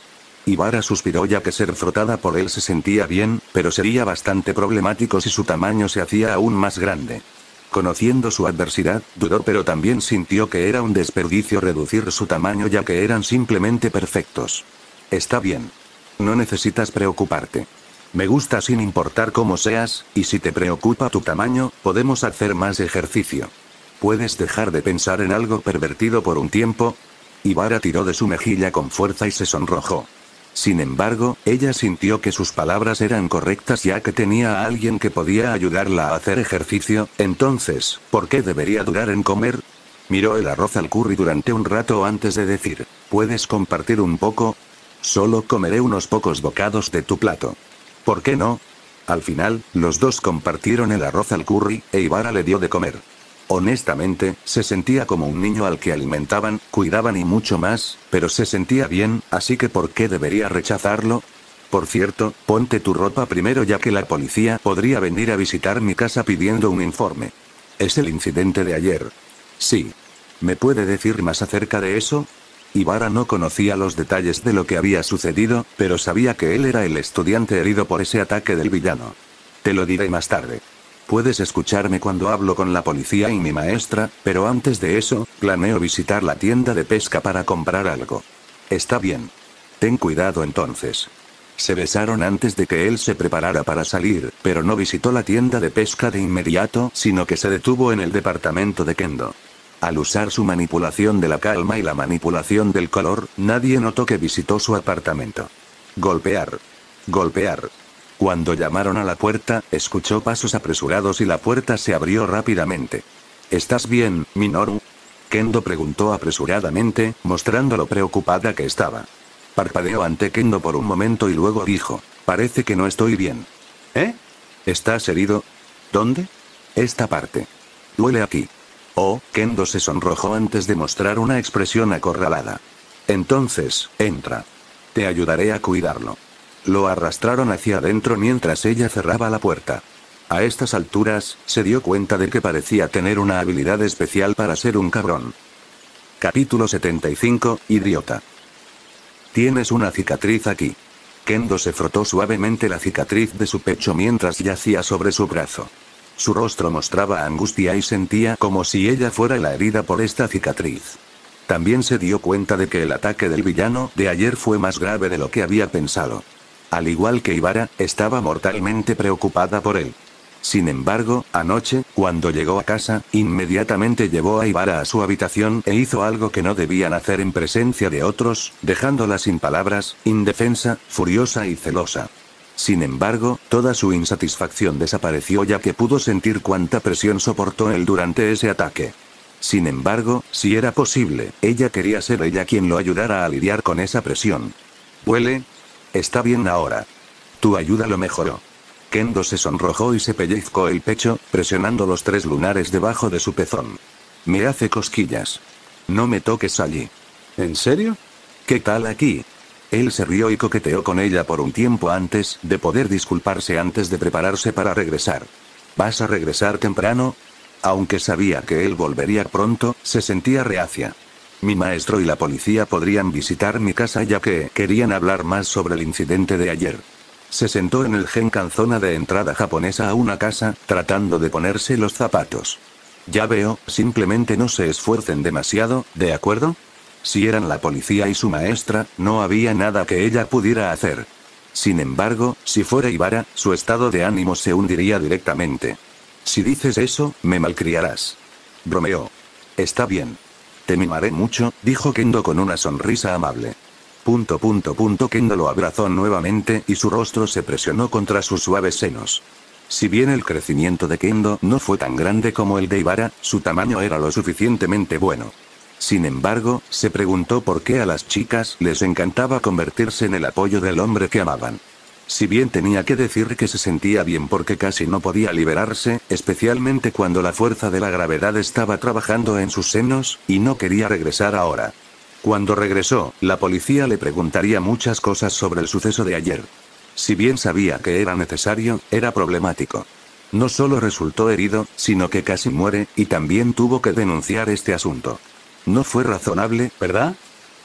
Ibara suspiró ya que ser frotada por él se sentía bien, pero sería bastante problemático si su tamaño se hacía aún más grande. Conociendo su adversidad, dudó pero también sintió que era un desperdicio reducir su tamaño ya que eran simplemente perfectos. Está bien. No necesitas preocuparte. Me gusta sin importar cómo seas, y si te preocupa tu tamaño, podemos hacer más ejercicio. ¿Puedes dejar de pensar en algo pervertido por un tiempo? Ibara tiró de su mejilla con fuerza y se sonrojó. Sin embargo, ella sintió que sus palabras eran correctas ya que tenía a alguien que podía ayudarla a hacer ejercicio, entonces, ¿por qué debería dudar en comer? Miró el arroz al curry durante un rato antes de decir, ¿puedes compartir un poco? Solo comeré unos pocos bocados de tu plato. ¿Por qué no? Al final, los dos compartieron el arroz al curry, e Ibara le dio de comer. Honestamente, se sentía como un niño al que alimentaban, cuidaban y mucho más, pero se sentía bien, así que ¿por qué debería rechazarlo? Por cierto, ponte tu ropa primero ya que la policía podría venir a visitar mi casa pidiendo un informe. ¿Es el incidente de ayer? Sí. ¿Me puede decir más acerca de eso? Ibara no conocía los detalles de lo que había sucedido, pero sabía que él era el estudiante herido por ese ataque del villano. Te lo diré más tarde. Puedes escucharme cuando hablo con la policía y mi maestra, pero antes de eso, planeo visitar la tienda de pesca para comprar algo. Está bien. Ten cuidado entonces. Se besaron antes de que él se preparara para salir, pero no visitó la tienda de pesca de inmediato, sino que se detuvo en el departamento de Kendo. Al usar su manipulación de la calma y la manipulación del color, nadie notó que visitó su apartamento. Golpear. Golpear. Cuando llamaron a la puerta, escuchó pasos apresurados y la puerta se abrió rápidamente. ¿Estás bien, Minoru? Kendo preguntó apresuradamente, mostrando lo preocupada que estaba. Parpadeó ante Kendo por un momento y luego dijo, parece que no estoy bien. ¿Eh? ¿Estás herido? ¿Dónde? Esta parte. Duele aquí. Oh, Kendo se sonrojó antes de mostrar una expresión acorralada. Entonces, entra. Te ayudaré a cuidarlo. Lo arrastraron hacia adentro mientras ella cerraba la puerta. A estas alturas, se dio cuenta de que parecía tener una habilidad especial para ser un cabrón. Capítulo 75, Idiota. Tienes una cicatriz aquí. Kendo se frotó suavemente la cicatriz de su pecho mientras yacía sobre su brazo. Su rostro mostraba angustia y sentía como si ella fuera la herida por esta cicatriz. También se dio cuenta de que el ataque del villano de ayer fue más grave de lo que había pensado. Al igual que Ibara, estaba mortalmente preocupada por él. Sin embargo, anoche, cuando llegó a casa, inmediatamente llevó a Ibara a su habitación e hizo algo que no debían hacer en presencia de otros, dejándola sin palabras, indefensa, furiosa y celosa. Sin embargo, toda su insatisfacción desapareció ya que pudo sentir cuánta presión soportó él durante ese ataque. Sin embargo, si era posible, ella quería ser ella quien lo ayudara a lidiar con esa presión. ¿Huele? Está bien ahora. Tu ayuda lo mejoró. Kendo se sonrojó y se pellizcó el pecho, presionando los 3 lunares debajo de su pezón. Me hace cosquillas. No me toques allí. ¿En serio? ¿Qué tal aquí? Él se rió y coqueteó con ella por un tiempo antes de poder disculparse antes de prepararse para regresar. ¿Vas a regresar temprano? Aunque sabía que él volvería pronto, se sentía reacia. Mi maestro y la policía podrían visitar mi casa ya que querían hablar más sobre el incidente de ayer. Se sentó en el Genkan, zona de entrada japonesa a una casa, tratando de ponerse los zapatos. Ya veo, simplemente no se esfuercen demasiado, ¿de acuerdo? Si eran la policía y su maestra, no había nada que ella pudiera hacer. Sin embargo, si fuera Ibara, su estado de ánimo se hundiría directamente. Si dices eso, me malcriarás. Bromeó. Está bien. Te mimaré mucho, dijo Kendo con una sonrisa amable. Kendo lo abrazó nuevamente y su rostro se presionó contra sus suaves senos. Si bien el crecimiento de Kendo no fue tan grande como el de Ibara, su tamaño era lo suficientemente bueno. Sin embargo, se preguntó por qué a las chicas les encantaba convertirse en el apoyo del hombre que amaban. Si bien tenía que decir que se sentía bien porque casi no podía liberarse, especialmente cuando la fuerza de la gravedad estaba trabajando en sus senos, y no quería regresar ahora. Cuando regresó, la policía le preguntaría muchas cosas sobre el suceso de ayer. Si bien sabía que era necesario, era problemático. No solo resultó herido, sino que casi muere, y también tuvo que denunciar este asunto. No fue razonable, ¿verdad?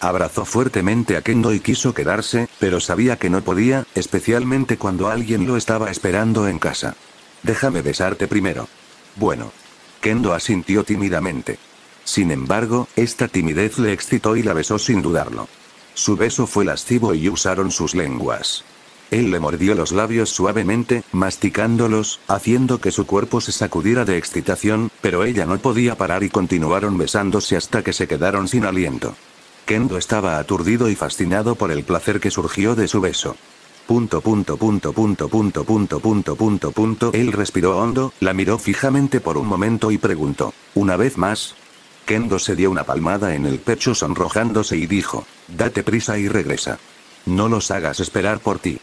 Abrazó fuertemente a Kendo y quiso quedarse, pero sabía que no podía, especialmente cuando alguien lo estaba esperando en casa. Déjame besarte primero. Bueno. Kendo asintió tímidamente. Sin embargo, esta timidez le excitó y la besó sin dudarlo. Su beso fue lascivo y usaron sus lenguas. Él le mordió los labios suavemente, masticándolos, haciendo que su cuerpo se sacudiera de excitación, pero ella no podía parar y continuaron besándose hasta que se quedaron sin aliento. Kendo estaba aturdido y fascinado por el placer que surgió de su beso. Él respiró hondo, la miró fijamente por un momento y preguntó, ¿una vez más? Kendo se dio una palmada en el pecho sonrojándose y dijo, date prisa y regresa. No los hagas esperar por ti.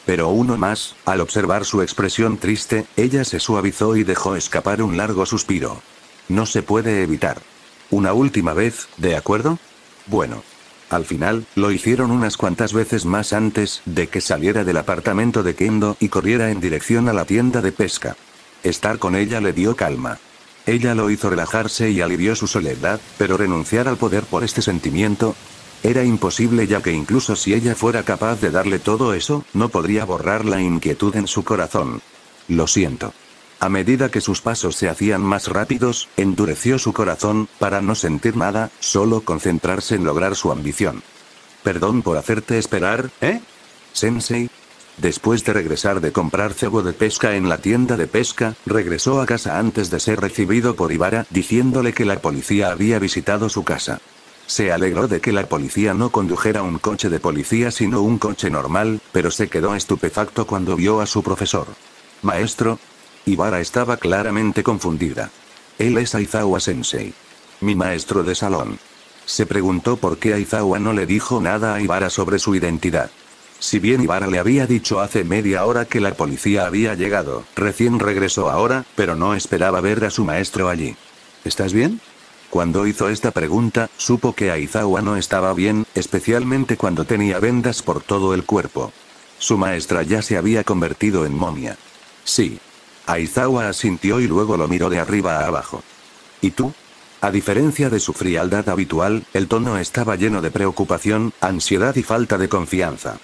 Pero uno más, al observar su expresión triste, ella se suavizó y dejó escapar un largo suspiro. No se puede evitar. Una última vez, ¿de acuerdo? Bueno. Al final, lo hicieron unas cuantas veces más antes de que saliera del apartamento de Kendo y corriera en dirección a la tienda de pesca. Estar con ella le dio calma. Ella lo hizo relajarse y alivió su soledad, pero renunciar al poder por este sentimiento era imposible, ya que incluso si ella fuera capaz de darle todo eso, no podría borrar la inquietud en su corazón. Lo siento. A medida que sus pasos se hacían más rápidos, endureció su corazón, para no sentir nada, solo concentrarse en lograr su ambición. Perdón por hacerte esperar, ¿eh? Sensei. Después de regresar de comprar cebo de pesca en la tienda de pesca, regresó a casa antes de ser recibido por Ibara, diciéndole que la policía había visitado su casa. Se alegró de que la policía no condujera un coche de policía sino un coche normal, pero se quedó estupefacto cuando vio a su profesor. Maestro. Ibara estaba claramente confundida. Él es Aizawa Sensei. Mi maestro de salón. Se preguntó por qué Aizawa no le dijo nada a Ibara sobre su identidad. Si bien Ibara le había dicho hace media hora que la policía había llegado, recién regresó ahora, pero no esperaba ver a su maestro allí. ¿Estás bien? Cuando hizo esta pregunta, supo que Aizawa no estaba bien, especialmente cuando tenía vendas por todo el cuerpo. Su maestra ya se había convertido en momia. Sí. Aizawa asintió y luego lo miró de arriba a abajo. ¿Y tú? A diferencia de su frialdad habitual, el tono estaba lleno de preocupación, ansiedad y falta de confianza.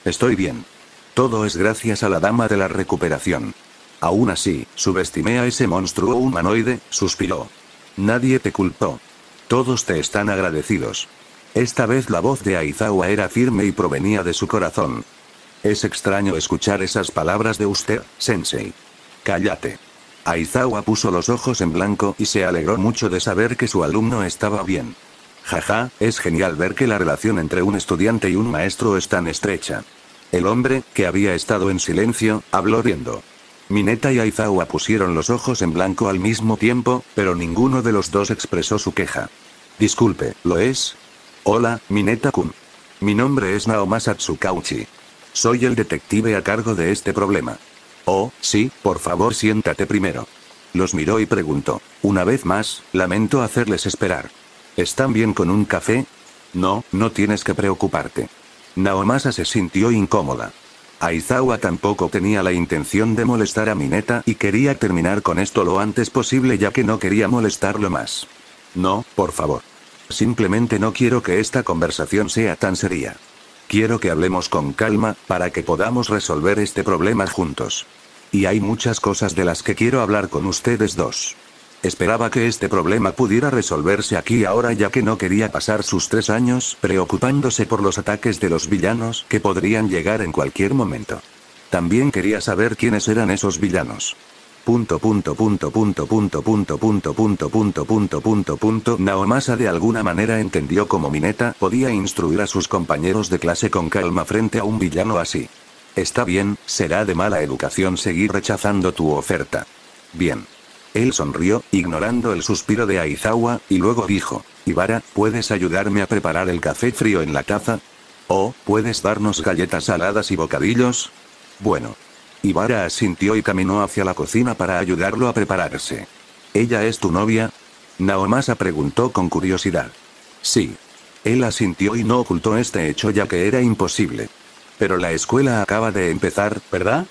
Estoy bien. Todo es gracias a la dama de la recuperación. Aún así, subestimé a ese monstruo humanoide, suspiró. Nadie te culpó. Todos te están agradecidos. Esta vez la voz de Aizawa era firme y provenía de su corazón. Es extraño escuchar esas palabras de usted, Sensei. Cállate. Aizawa puso los ojos en blanco y se alegró mucho de saber que su alumno estaba bien. Jaja, es genial ver que la relación entre un estudiante y un maestro es tan estrecha. El hombre, que había estado en silencio, habló riendo. Mineta y Aizawa pusieron los ojos en blanco al mismo tiempo, pero ninguno de los dos expresó su queja. Disculpe, ¿lo es? Hola, Mineta-kun. Mi nombre es Naomasa Tsukauchi. Soy el detective a cargo de este problema. Oh, sí, por favor siéntate primero. Los miró y preguntó. Una vez más, lamento hacerles esperar. ¿Están bien con un café? No, no tienes que preocuparte. Naomasa se sintió incómoda. Aizawa tampoco tenía la intención de molestar a Mineta y quería terminar con esto lo antes posible ya que no quería molestarlo más. No, por favor. Simplemente no quiero que esta conversación sea tan seria. Quiero que hablemos con calma, para que podamos resolver este problema juntos. Y hay muchas cosas de las que quiero hablar con ustedes dos. Esperaba que este problema pudiera resolverse aquí ahora ya que no quería pasar sus 3 años preocupándose por los ataques de los villanos que podrían llegar en cualquier momento. También quería saber quiénes eran esos villanos. Naomasa de alguna manera entendió cómo Mineta podía instruir a sus compañeros de clase con calma frente a un villano así. Está bien, será de mala educación seguir rechazando tu oferta. Bien. Él sonrió, ignorando el suspiro de Aizawa, y luego dijo, Ibara, ¿puedes ayudarme a preparar el café frío en la taza? ¿O, puedes darnos galletas saladas y bocadillos? Bueno. Ibara asintió y caminó hacia la cocina para ayudarlo a prepararse. ¿Ella es tu novia? Naomasa preguntó con curiosidad. Sí. Él asintió y no ocultó este hecho ya que era imposible. Pero la escuela acaba de empezar, ¿verdad?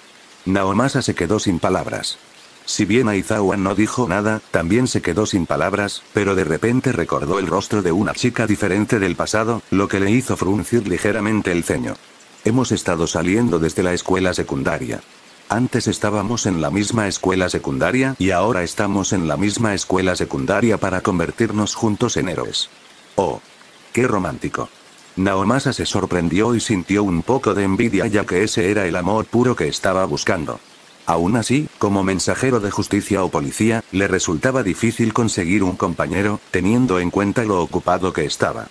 Naomasa se quedó sin palabras. Si bien Aizawa no dijo nada, también se quedó sin palabras, pero de repente recordó el rostro de una chica diferente del pasado, lo que le hizo fruncir ligeramente el ceño. Hemos estado saliendo desde la escuela secundaria. Antes estábamos en la misma escuela secundaria y ahora estamos en la misma escuela secundaria para convertirnos juntos en héroes. Oh. ¡Qué romántico! Naomasa se sorprendió y sintió un poco de envidia ya que ese era el amor puro que estaba buscando. Aún así, como mensajero de justicia o policía, le resultaba difícil conseguir un compañero, teniendo en cuenta lo ocupado que estaba.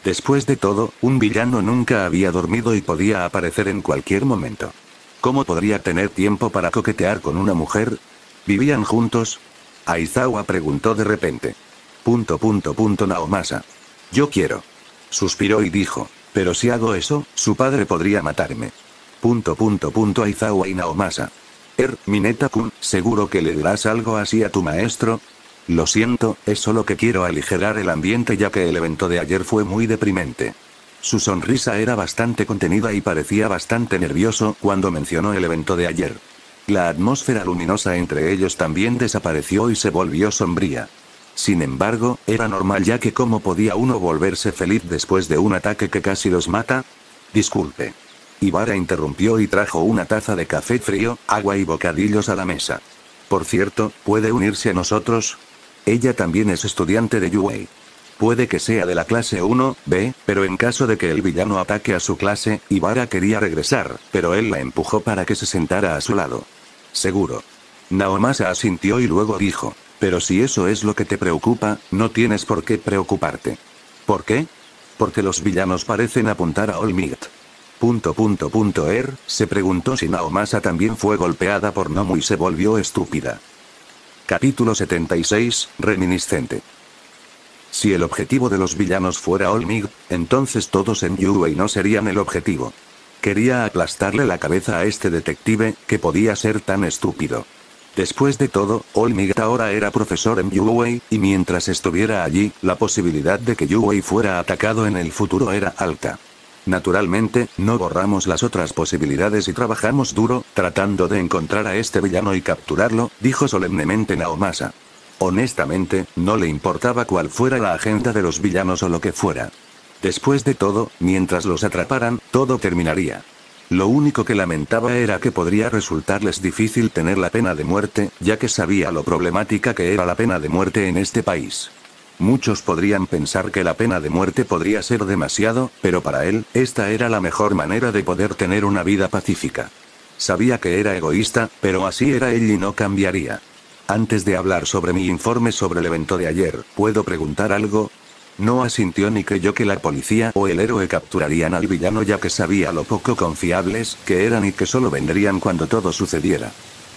Después de todo, un villano nunca había dormido y podía aparecer en cualquier momento. ¿Cómo podría tener tiempo para coquetear con una mujer? ¿Vivían juntos? Aizawa preguntó de repente. Naomasa. Yo quiero. Suspiró y dijo, pero si hago eso, su padre podría matarme. Aizawa y Naomasa. Mineta-kun, ¿seguro que le dirás algo así a tu maestro? Lo siento, es solo que quiero aligerar el ambiente ya que el evento de ayer fue muy deprimente. Su sonrisa era bastante contenida y parecía bastante nervioso cuando mencionó el evento de ayer. La atmósfera luminosa entre ellos también desapareció y se volvió sombría. Sin embargo, era normal ya que ¿cómo podía uno volverse feliz después de un ataque que casi los mata? Disculpe. Ibara interrumpió y trajo una taza de café frío, agua y bocadillos a la mesa. Por cierto, ¿puede unirse a nosotros? Ella también es estudiante de Yuei. Puede que sea de la clase 1B, pero en caso de que el villano ataque a su clase, Ibara quería regresar, pero él la empujó para que se sentara a su lado. Seguro. Naomasa asintió y luego dijo, pero si eso es lo que te preocupa, no tienes por qué preocuparte. ¿Por qué? Porque los villanos parecen apuntar a All Might. Se preguntó si Naomasa también fue golpeada por Nomu y se volvió estúpida. Capítulo 76, reminiscente. Si el objetivo de los villanos fuera All Might, entonces todos en Yuei no serían el objetivo. Quería aplastarle la cabeza a este detective, que podía ser tan estúpido. Después de todo, All Might ahora era profesor en Yuei, y mientras estuviera allí, la posibilidad de que Yuei fuera atacado en el futuro era alta. Naturalmente, no borramos las otras posibilidades y trabajamos duro, tratando de encontrar a este villano y capturarlo, dijo solemnemente Naomasa. Honestamente, no le importaba cuál fuera la agenda de los villanos o lo que fuera. Después de todo, mientras los atraparan, todo terminaría. Lo único que lamentaba era que podría resultarles difícil tener la pena de muerte, ya que sabía lo problemática que era la pena de muerte en este país. Muchos podrían pensar que la pena de muerte podría ser demasiado, pero para él, esta era la mejor manera de poder tener una vida pacífica. Sabía que era egoísta, pero así era él y no cambiaría. Antes de hablar sobre mi informe sobre el evento de ayer, ¿puedo preguntar algo? No asintió ni creyó que la policía o el héroe capturarían al villano ya que sabía lo poco confiables que eran y que solo vendrían cuando todo sucediera.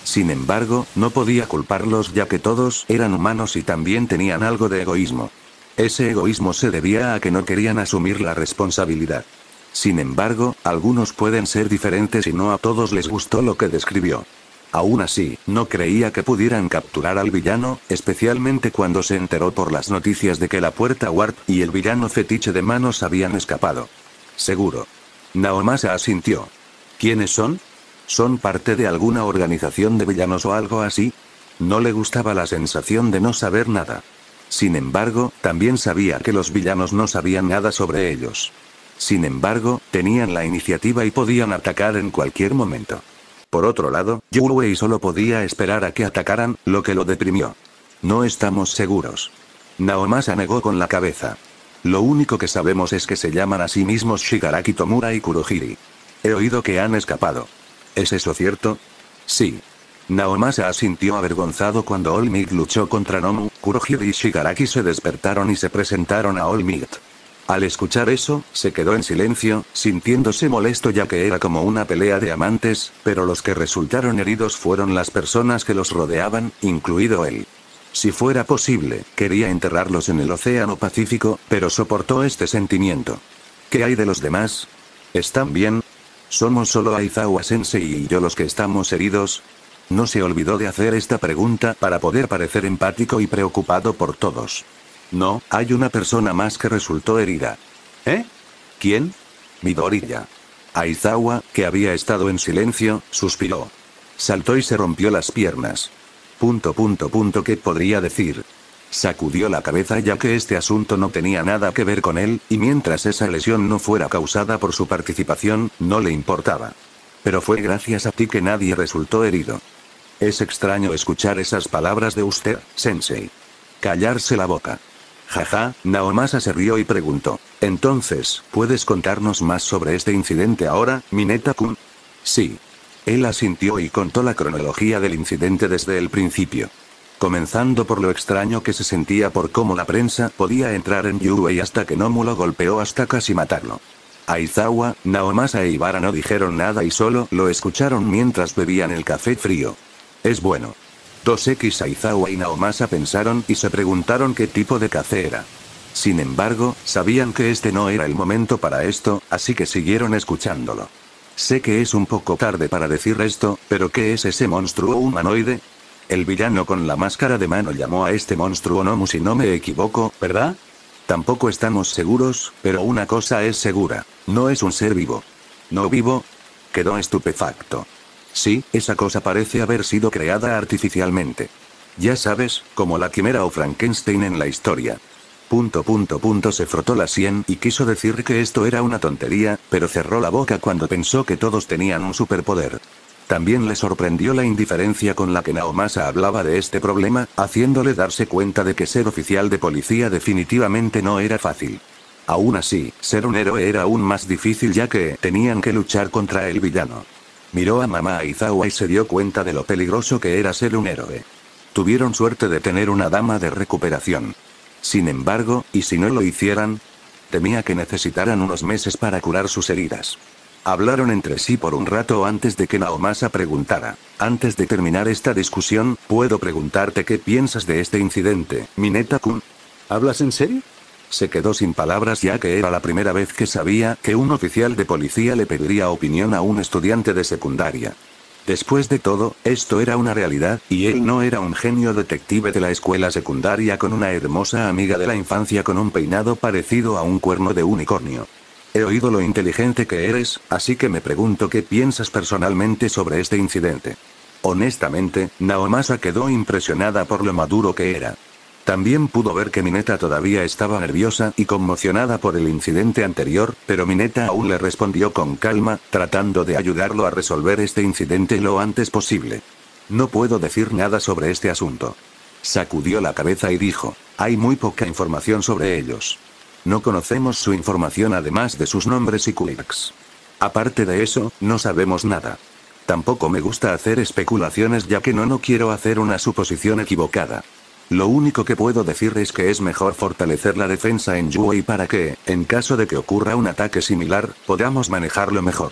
Sin embargo, no podía culparlos ya que todos eran humanos y también tenían algo de egoísmo. Ese egoísmo se debía a que no querían asumir la responsabilidad. Sin embargo, algunos pueden ser diferentes y no a todos les gustó lo que describió. Aún así, no creía que pudieran capturar al villano, especialmente cuando se enteró por las noticias de que la puerta Warp y el villano fetiche de manos habían escapado. Seguro. Naomasa asintió. ¿Quiénes son? ¿Son parte de alguna organización de villanos o algo así? No le gustaba la sensación de no saber nada. Sin embargo, también sabía que los villanos no sabían nada sobre ellos. Sin embargo, tenían la iniciativa y podían atacar en cualquier momento. Por otro lado, Yuei solo podía esperar a que atacaran, lo que lo deprimió. No estamos seguros. Naomasa negó con la cabeza. Lo único que sabemos es que se llaman a sí mismos Shigaraki Tomura y Kurohiri. He oído que han escapado. ¿Es eso cierto? Sí. Naomasa asintió avergonzado cuando All Might luchó contra Nomu, Kurohiri y Shigaraki se despertaron y se presentaron a All Might. Al escuchar eso, se quedó en silencio, sintiéndose molesto ya que era como una pelea de amantes, pero los que resultaron heridos fueron las personas que los rodeaban, incluido él. Si fuera posible, quería enterrarlos en el Océano Pacífico, pero soportó este sentimiento. ¿Qué hay de los demás? ¿Están bien? ¿Somos solo Aizawa Sensei y yo los que estamos heridos? No se olvidó de hacer esta pregunta para poder parecer empático y preocupado por todos. No, hay una persona más que resultó herida. ¿Eh? ¿Quién? Midoriya. Aizawa, que había estado en silencio, suspiró. Saltó y se rompió las piernas. ¿Qué podría decir? Sacudió la cabeza ya que este asunto no tenía nada que ver con él, y mientras esa lesión no fuera causada por su participación, no le importaba. Pero fue gracias a ti que nadie resultó herido. Es extraño escuchar esas palabras de usted, Sensei. Callarse la boca. Jaja, Naomasa se rió y preguntó. Entonces, ¿puedes contarnos más sobre este incidente ahora, Mineta-kun? Sí. Él asintió y contó la cronología del incidente desde el principio. Comenzando por lo extraño que se sentía por cómo la prensa podía entrar en Yuei hasta que Nomu lo golpeó hasta casi matarlo. Aizawa, Naomasa e Ibara no dijeron nada y solo lo escucharon mientras bebían el café frío. Es bueno. 2X Aizawa y Naomasa pensaron y se preguntaron qué tipo de café era. Sin embargo, sabían que este no era el momento para esto, así que siguieron escuchándolo. Sé que es un poco tarde para decir esto, pero ¿qué es ese monstruo humanoide? El villano con la máscara de mano llamó a este monstruo Nomu si no me equivoco, ¿verdad? Tampoco estamos seguros, pero una cosa es segura. No es un ser vivo. ¿No vivo? Quedó estupefacto. Sí, esa cosa parece haber sido creada artificialmente. Ya sabes, como la quimera o Frankenstein en la historia. Se frotó la sien y quiso decir que esto era una tontería, pero cerró la boca cuando pensó que todos tenían un superpoder. También le sorprendió la indiferencia con la que Naomasa hablaba de este problema, haciéndole darse cuenta de que ser oficial de policía definitivamente no era fácil. Aún así, ser un héroe era aún más difícil ya que tenían que luchar contra el villano. Miró a mamá Aizawa y se dio cuenta de lo peligroso que era ser un héroe. Tuvieron suerte de tener una dama de recuperación. Sin embargo, ¿y si no lo hicieran? Temía que necesitaran unos meses para curar sus heridas. Hablaron entre sí por un rato antes de que Naomasa preguntara. Antes de terminar esta discusión, ¿puedo preguntarte qué piensas de este incidente, Mineta-kun? ¿Hablas en serio? Se quedó sin palabras ya que era la primera vez que sabía que un oficial de policía le pediría opinión a un estudiante de secundaria. Después de todo, esto era una realidad, y él no era un genio detective de la escuela secundaria con una hermosa amiga de la infancia con un peinado parecido a un cuerno de unicornio. He oído lo inteligente que eres, así que me pregunto qué piensas personalmente sobre este incidente. Honestamente, Naomasa quedó impresionada por lo maduro que era. También pudo ver que Mineta todavía estaba nerviosa y conmocionada por el incidente anterior, pero Mineta aún le respondió con calma, tratando de ayudarlo a resolver este incidente lo antes posible. No puedo decir nada sobre este asunto. Sacudió la cabeza y dijo, hay muy poca información sobre ellos. No conocemos su información además de sus nombres y quirks. Aparte de eso, no sabemos nada. Tampoco me gusta hacer especulaciones ya que no quiero hacer una suposición equivocada. Lo único que puedo decir es que es mejor fortalecer la defensa en Yuei para que, en caso de que ocurra un ataque similar, podamos manejarlo mejor.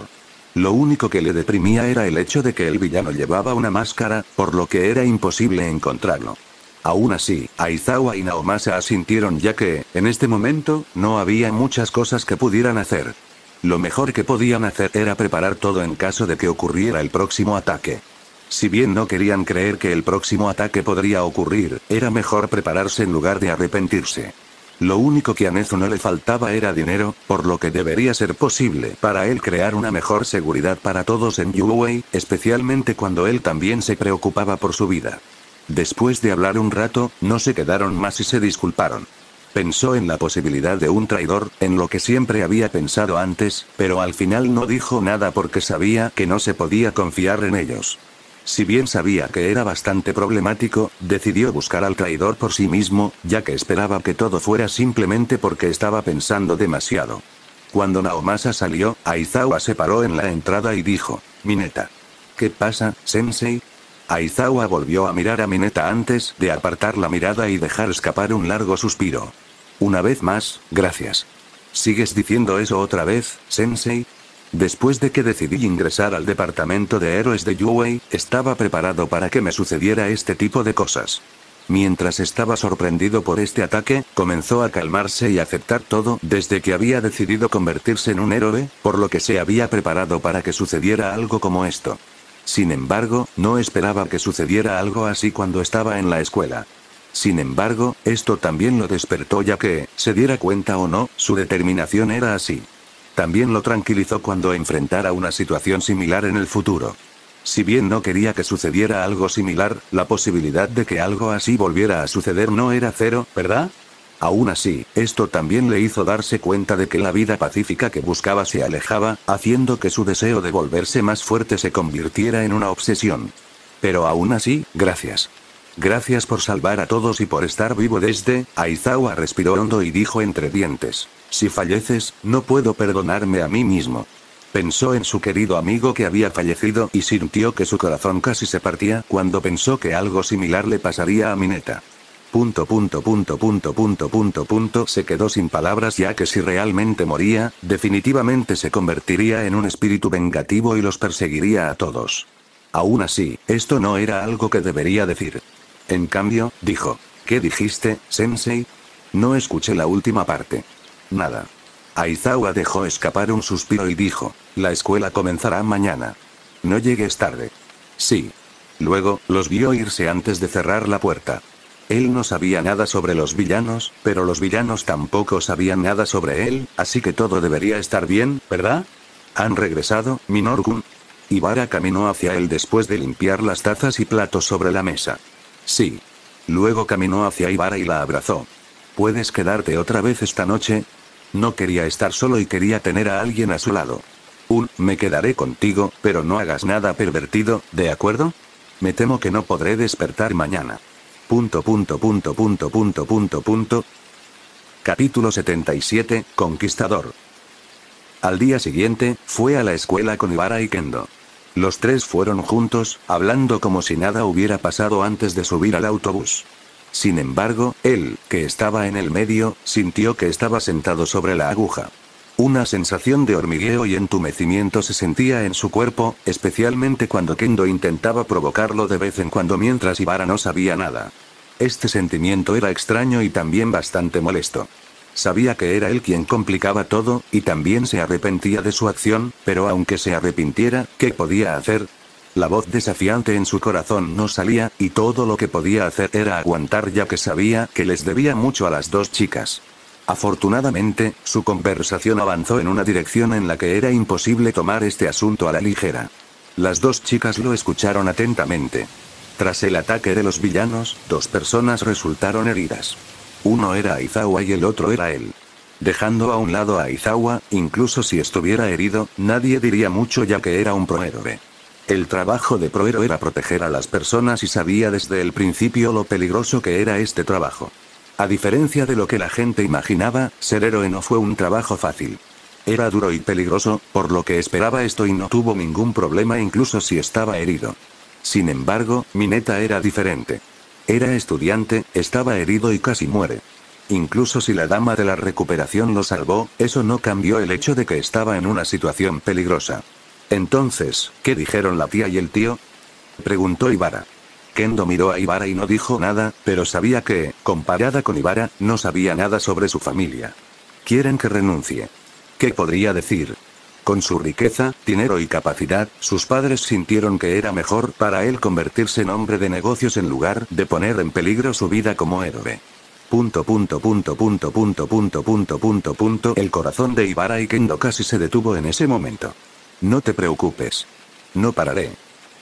Lo único que le deprimía era el hecho de que el villano llevaba una máscara, por lo que era imposible encontrarlo. Aún así, Aizawa y Naomasa asintieron ya que, en este momento, no había muchas cosas que pudieran hacer. Lo mejor que podían hacer era preparar todo en caso de que ocurriera el próximo ataque. Si bien no querían creer que el próximo ataque podría ocurrir, era mejor prepararse en lugar de arrepentirse. Lo único que a Nezu no le faltaba era dinero, por lo que debería ser posible para él crear una mejor seguridad para todos en Yuei, especialmente cuando él también se preocupaba por su vida. Después de hablar un rato, no se quedaron más y se disculparon. Pensó en la posibilidad de un traidor, en lo que siempre había pensado antes, pero al final no dijo nada porque sabía que no se podía confiar en ellos. Si bien sabía que era bastante problemático, decidió buscar al traidor por sí mismo, ya que esperaba que todo fuera simplemente porque estaba pensando demasiado. Cuando Naomasa salió, Aizawa se paró en la entrada y dijo, Mineta. ¿Qué pasa, sensei? Aizawa volvió a mirar a Mineta antes de apartar la mirada y dejar escapar un largo suspiro. Una vez más, gracias. ¿Sigues diciendo eso otra vez, sensei? Después de que decidí ingresar al departamento de héroes de Yuei, estaba preparado para que me sucediera este tipo de cosas. Mientras estaba sorprendido por este ataque, comenzó a calmarse y aceptar todo desde que había decidido convertirse en un héroe, por lo que se había preparado para que sucediera algo como esto. Sin embargo, no esperaba que sucediera algo así cuando estaba en la escuela. Sin embargo, esto también lo despertó ya que, se diera cuenta o no, su determinación era así. También lo tranquilizó cuando enfrentara una situación similar en el futuro. Si bien no quería que sucediera algo similar, la posibilidad de que algo así volviera a suceder no era cero, ¿verdad? Aún así, esto también le hizo darse cuenta de que la vida pacífica que buscaba se alejaba, haciendo que su deseo de volverse más fuerte se convirtiera en una obsesión. Pero aún así, gracias. Gracias por salvar a todos y por estar vivo desde... Aizawa respiró hondo y dijo entre dientes: si falleces, no puedo perdonarme a mí mismo. Pensó en su querido amigo que había fallecido y sintió que su corazón casi se partía cuando pensó que algo similar le pasaría a Mineta. Se quedó sin palabras ya que si realmente moría, definitivamente se convertiría en un espíritu vengativo y los perseguiría a todos. Aún así, esto no era algo que debería decir. En cambio, dijo: ¿qué dijiste, sensei? No escuché la última parte. Nada. Aizawa dejó escapar un suspiro y dijo: la escuela comenzará mañana. No llegues tarde. Sí. Luego, los vio irse antes de cerrar la puerta. Él no sabía nada sobre los villanos, pero los villanos tampoco sabían nada sobre él, así que todo debería estar bien, ¿verdad? ¿Han regresado, Minoru-kun? Ibara caminó hacia él después de limpiar las tazas y platos sobre la mesa. Sí. Luego caminó hacia Ibara y la abrazó. ¿Puedes quedarte otra vez esta noche? No quería estar solo y quería tener a alguien a su lado. Me quedaré contigo, pero no hagas nada pervertido, ¿de acuerdo? Me temo que no podré despertar mañana. Capítulo 77, Conquistador. Al día siguiente, fue a la escuela con Ibara y Kendo. Los tres fueron juntos, hablando como si nada hubiera pasado antes de subir al autobús. Sin embargo, él, que estaba en el medio, sintió que estaba sentado sobre la aguja. Una sensación de hormigueo y entumecimiento se sentía en su cuerpo, especialmente cuando Kendo intentaba provocarlo de vez en cuando mientras Ibara no sabía nada. Este sentimiento era extraño y también bastante molesto. Sabía que era él quien complicaba todo, y también se arrepentía de su acción, pero aunque se arrepintiera, ¿qué podía hacer? La voz desafiante en su corazón no salía, y todo lo que podía hacer era aguantar ya que sabía que les debía mucho a las dos chicas. Afortunadamente, su conversación avanzó en una dirección en la que era imposible tomar este asunto a la ligera. Las dos chicas lo escucharon atentamente. Tras el ataque de los villanos, dos personas resultaron heridas. Uno era Aizawa y el otro era él. Dejando a un lado a Aizawa, incluso si estuviera herido, nadie diría mucho ya que era un prohéroe. El trabajo de prohéroe era proteger a las personas y sabía desde el principio lo peligroso que era este trabajo. A diferencia de lo que la gente imaginaba, ser héroe no fue un trabajo fácil. Era duro y peligroso, por lo que esperaba esto y no tuvo ningún problema incluso si estaba herido. Sin embargo, Mineta era diferente. Era estudiante, estaba herido y casi muere. Incluso si la dama de la recuperación lo salvó, eso no cambió el hecho de que estaba en una situación peligrosa. Entonces, ¿qué dijeron la tía y el tío?, preguntó Ibara. Kendo miró a Ibara y no dijo nada, pero sabía que, comparada con Ibara, no sabía nada sobre su familia. Quieren que renuncie. ¿Qué podría decir? Con su riqueza, dinero y capacidad, sus padres sintieron que era mejor para él convertirse en hombre de negocios en lugar de poner en peligro su vida como héroe. El corazón de Ibara y Kendo casi se detuvo en ese momento. No te preocupes. No pararé.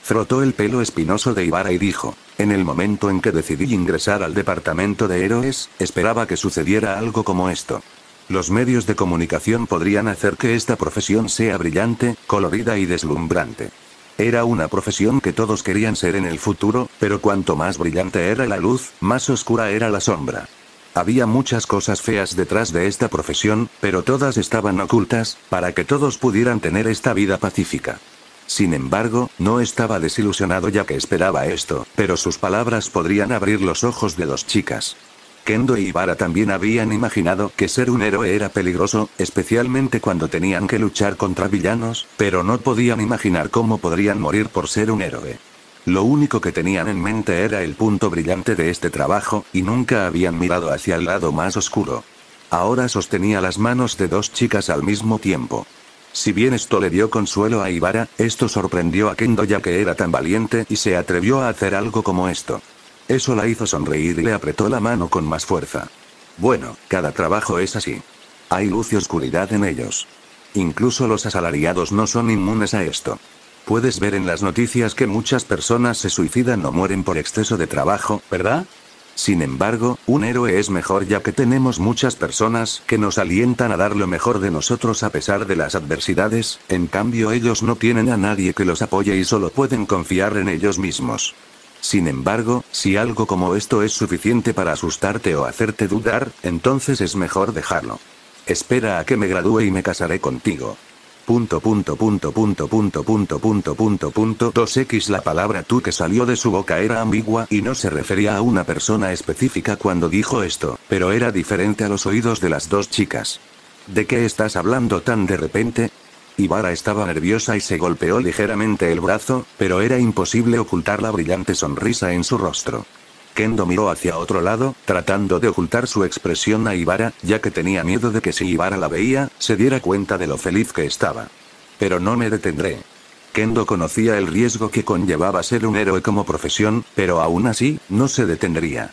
Frotó el pelo espinoso de Ibara y dijo: en el momento en que decidí ingresar al departamento de héroes, esperaba que sucediera algo como esto. Los medios de comunicación podrían hacer que esta profesión sea brillante, colorida y deslumbrante. Era una profesión que todos querían ser en el futuro, pero cuanto más brillante era la luz, más oscura era la sombra. Había muchas cosas feas detrás de esta profesión, pero todas estaban ocultas, para que todos pudieran tener esta vida pacífica. Sin embargo, no estaba desilusionado ya que esperaba esto, pero sus palabras podrían abrir los ojos de dos chicas. Kendo y Ibara también habían imaginado que ser un héroe era peligroso, especialmente cuando tenían que luchar contra villanos, pero no podían imaginar cómo podrían morir por ser un héroe. Lo único que tenían en mente era el punto brillante de este trabajo, y nunca habían mirado hacia el lado más oscuro. Ahora sostenía las manos de dos chicas al mismo tiempo. Si bien esto le dio consuelo a Ibara, esto sorprendió a Kendo ya que era tan valiente y se atrevió a hacer algo como esto. Eso la hizo sonreír y le apretó la mano con más fuerza. Bueno, cada trabajo es así. Hay luz y oscuridad en ellos. Incluso los asalariados no son inmunes a esto. Puedes ver en las noticias que muchas personas se suicidan o mueren por exceso de trabajo, ¿verdad? Sin embargo, un héroe es mejor ya que tenemos muchas personas que nos alientan a dar lo mejor de nosotros a pesar de las adversidades, en cambio ellos no tienen a nadie que los apoye y solo pueden confiar en ellos mismos. Sin embargo, si algo como esto es suficiente para asustarte o hacerte dudar, entonces es mejor dejarlo. Espera a que me gradúe y me casaré contigo. 2x La palabra tú que salió de su boca era ambigua y no se refería a una persona específica cuando dijo esto, pero era diferente a los oídos de las dos chicas. ¿De qué estás hablando tan de repente? Ibara estaba nerviosa y se golpeó ligeramente el brazo, pero era imposible ocultar la brillante sonrisa en su rostro. Kendo miró hacia otro lado, tratando de ocultar su expresión a Ibara, ya que tenía miedo de que si Ibara la veía, se diera cuenta de lo feliz que estaba. Pero no me detendré. Kendo conocía el riesgo que conllevaba ser un héroe como profesión, pero aún así, no se detendría.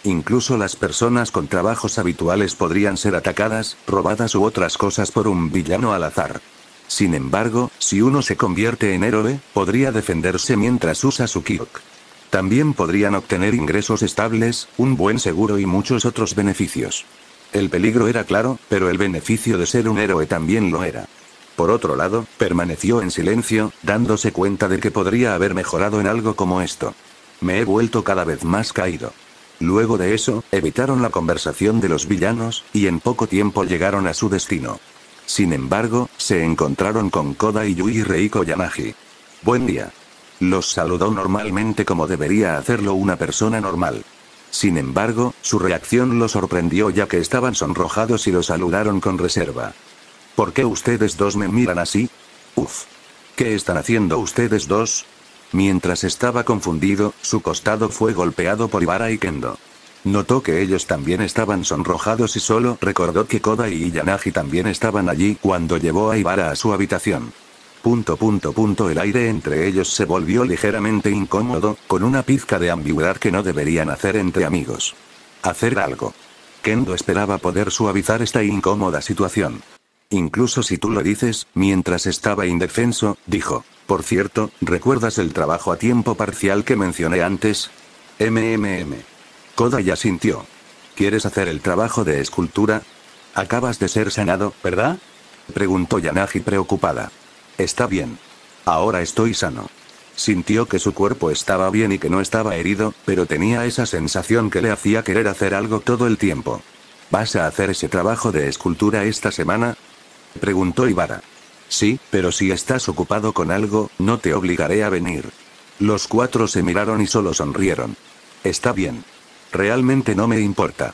Incluso las personas con trabajos habituales podrían ser atacadas, robadas u otras cosas por un villano al azar. Sin embargo, si uno se convierte en héroe, podría defenderse mientras usa su Kyok. También podrían obtener ingresos estables, un buen seguro y muchos otros beneficios. El peligro era claro, pero el beneficio de ser un héroe también lo era. Por otro lado, permaneció en silencio, dándose cuenta de que podría haber mejorado en algo como esto. Me he vuelto cada vez más caído. Luego de eso, evitaron la conversación de los villanos, y en poco tiempo llegaron a su destino. Sin embargo, se encontraron con Koda y Yui Reiko Yanagi. Buen día. Los saludó normalmente como debería hacerlo una persona normal. Sin embargo, su reacción lo sorprendió ya que estaban sonrojados y lo saludaron con reserva. ¿Por qué ustedes dos me miran así? Uf. ¿Qué están haciendo ustedes dos? Mientras estaba confundido, su costado fue golpeado por Ibara y Kendo. Notó que ellos también estaban sonrojados y solo recordó que Koda y Yanagi también estaban allí cuando llevó a Ibara a su habitación. El aire entre ellos se volvió ligeramente incómodo, con una pizca de ambigüedad que no deberían hacer entre amigos. Hacer algo. Kendo esperaba poder suavizar esta incómoda situación. Incluso si tú lo dices, mientras estaba indefenso, dijo. Por cierto, ¿recuerdas el trabajo a tiempo parcial que mencioné antes? Koda ya sintió. ¿Quieres hacer el trabajo de escultura? Acabas de ser sanado, ¿verdad? Preguntó Yanagi preocupada. Está bien. Ahora estoy sano. Sintió que su cuerpo estaba bien y que no estaba herido, pero tenía esa sensación que le hacía querer hacer algo todo el tiempo. ¿Vas a hacer ese trabajo de escultura esta semana? Preguntó Ibara. Sí, pero si estás ocupado con algo, no te obligaré a venir. Los cuatro se miraron y solo sonrieron. Está bien. Realmente no me importa.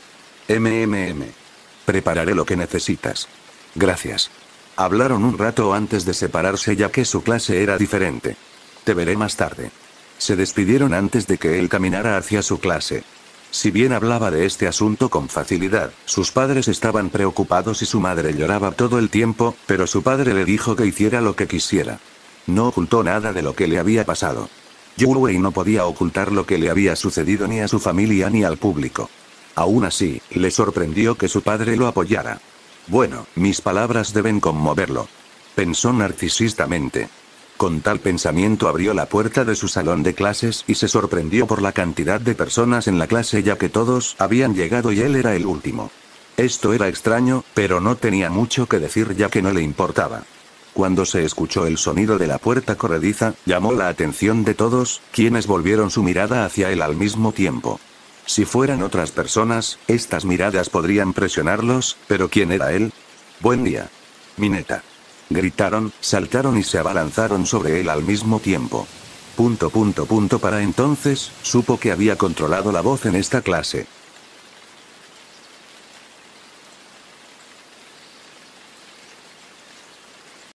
Prepararé lo que necesitas. Gracias. Hablaron un rato antes de separarse ya que su clase era diferente. Te veré más tarde. Se despidieron antes de que él caminara hacia su clase. Si bien hablaba de este asunto con facilidad, sus padres estaban preocupados y su madre lloraba todo el tiempo, pero su padre le dijo que hiciera lo que quisiera. No ocultó nada de lo que le había pasado. Yui no podía ocultar lo que le había sucedido ni a su familia ni al público. Aún así, le sorprendió que su padre lo apoyara. Bueno, mis palabras deben conmoverlo. Pensó narcisistamente. Con tal pensamiento abrió la puerta de su salón de clases y se sorprendió por la cantidad de personas en la clase ya que todos habían llegado y él era el último. Esto era extraño, pero no tenía mucho que decir ya que no le importaba. Cuando se escuchó el sonido de la puerta corrediza, llamó la atención de todos, quienes volvieron su mirada hacia él al mismo tiempo. Si fueran otras personas, estas miradas podrían presionarlos, pero ¿quién era él? Buen día. Mineta. Gritaron, saltaron y se abalanzaron sobre él al mismo tiempo. Para entonces, supo que había controlado la voz en esta clase.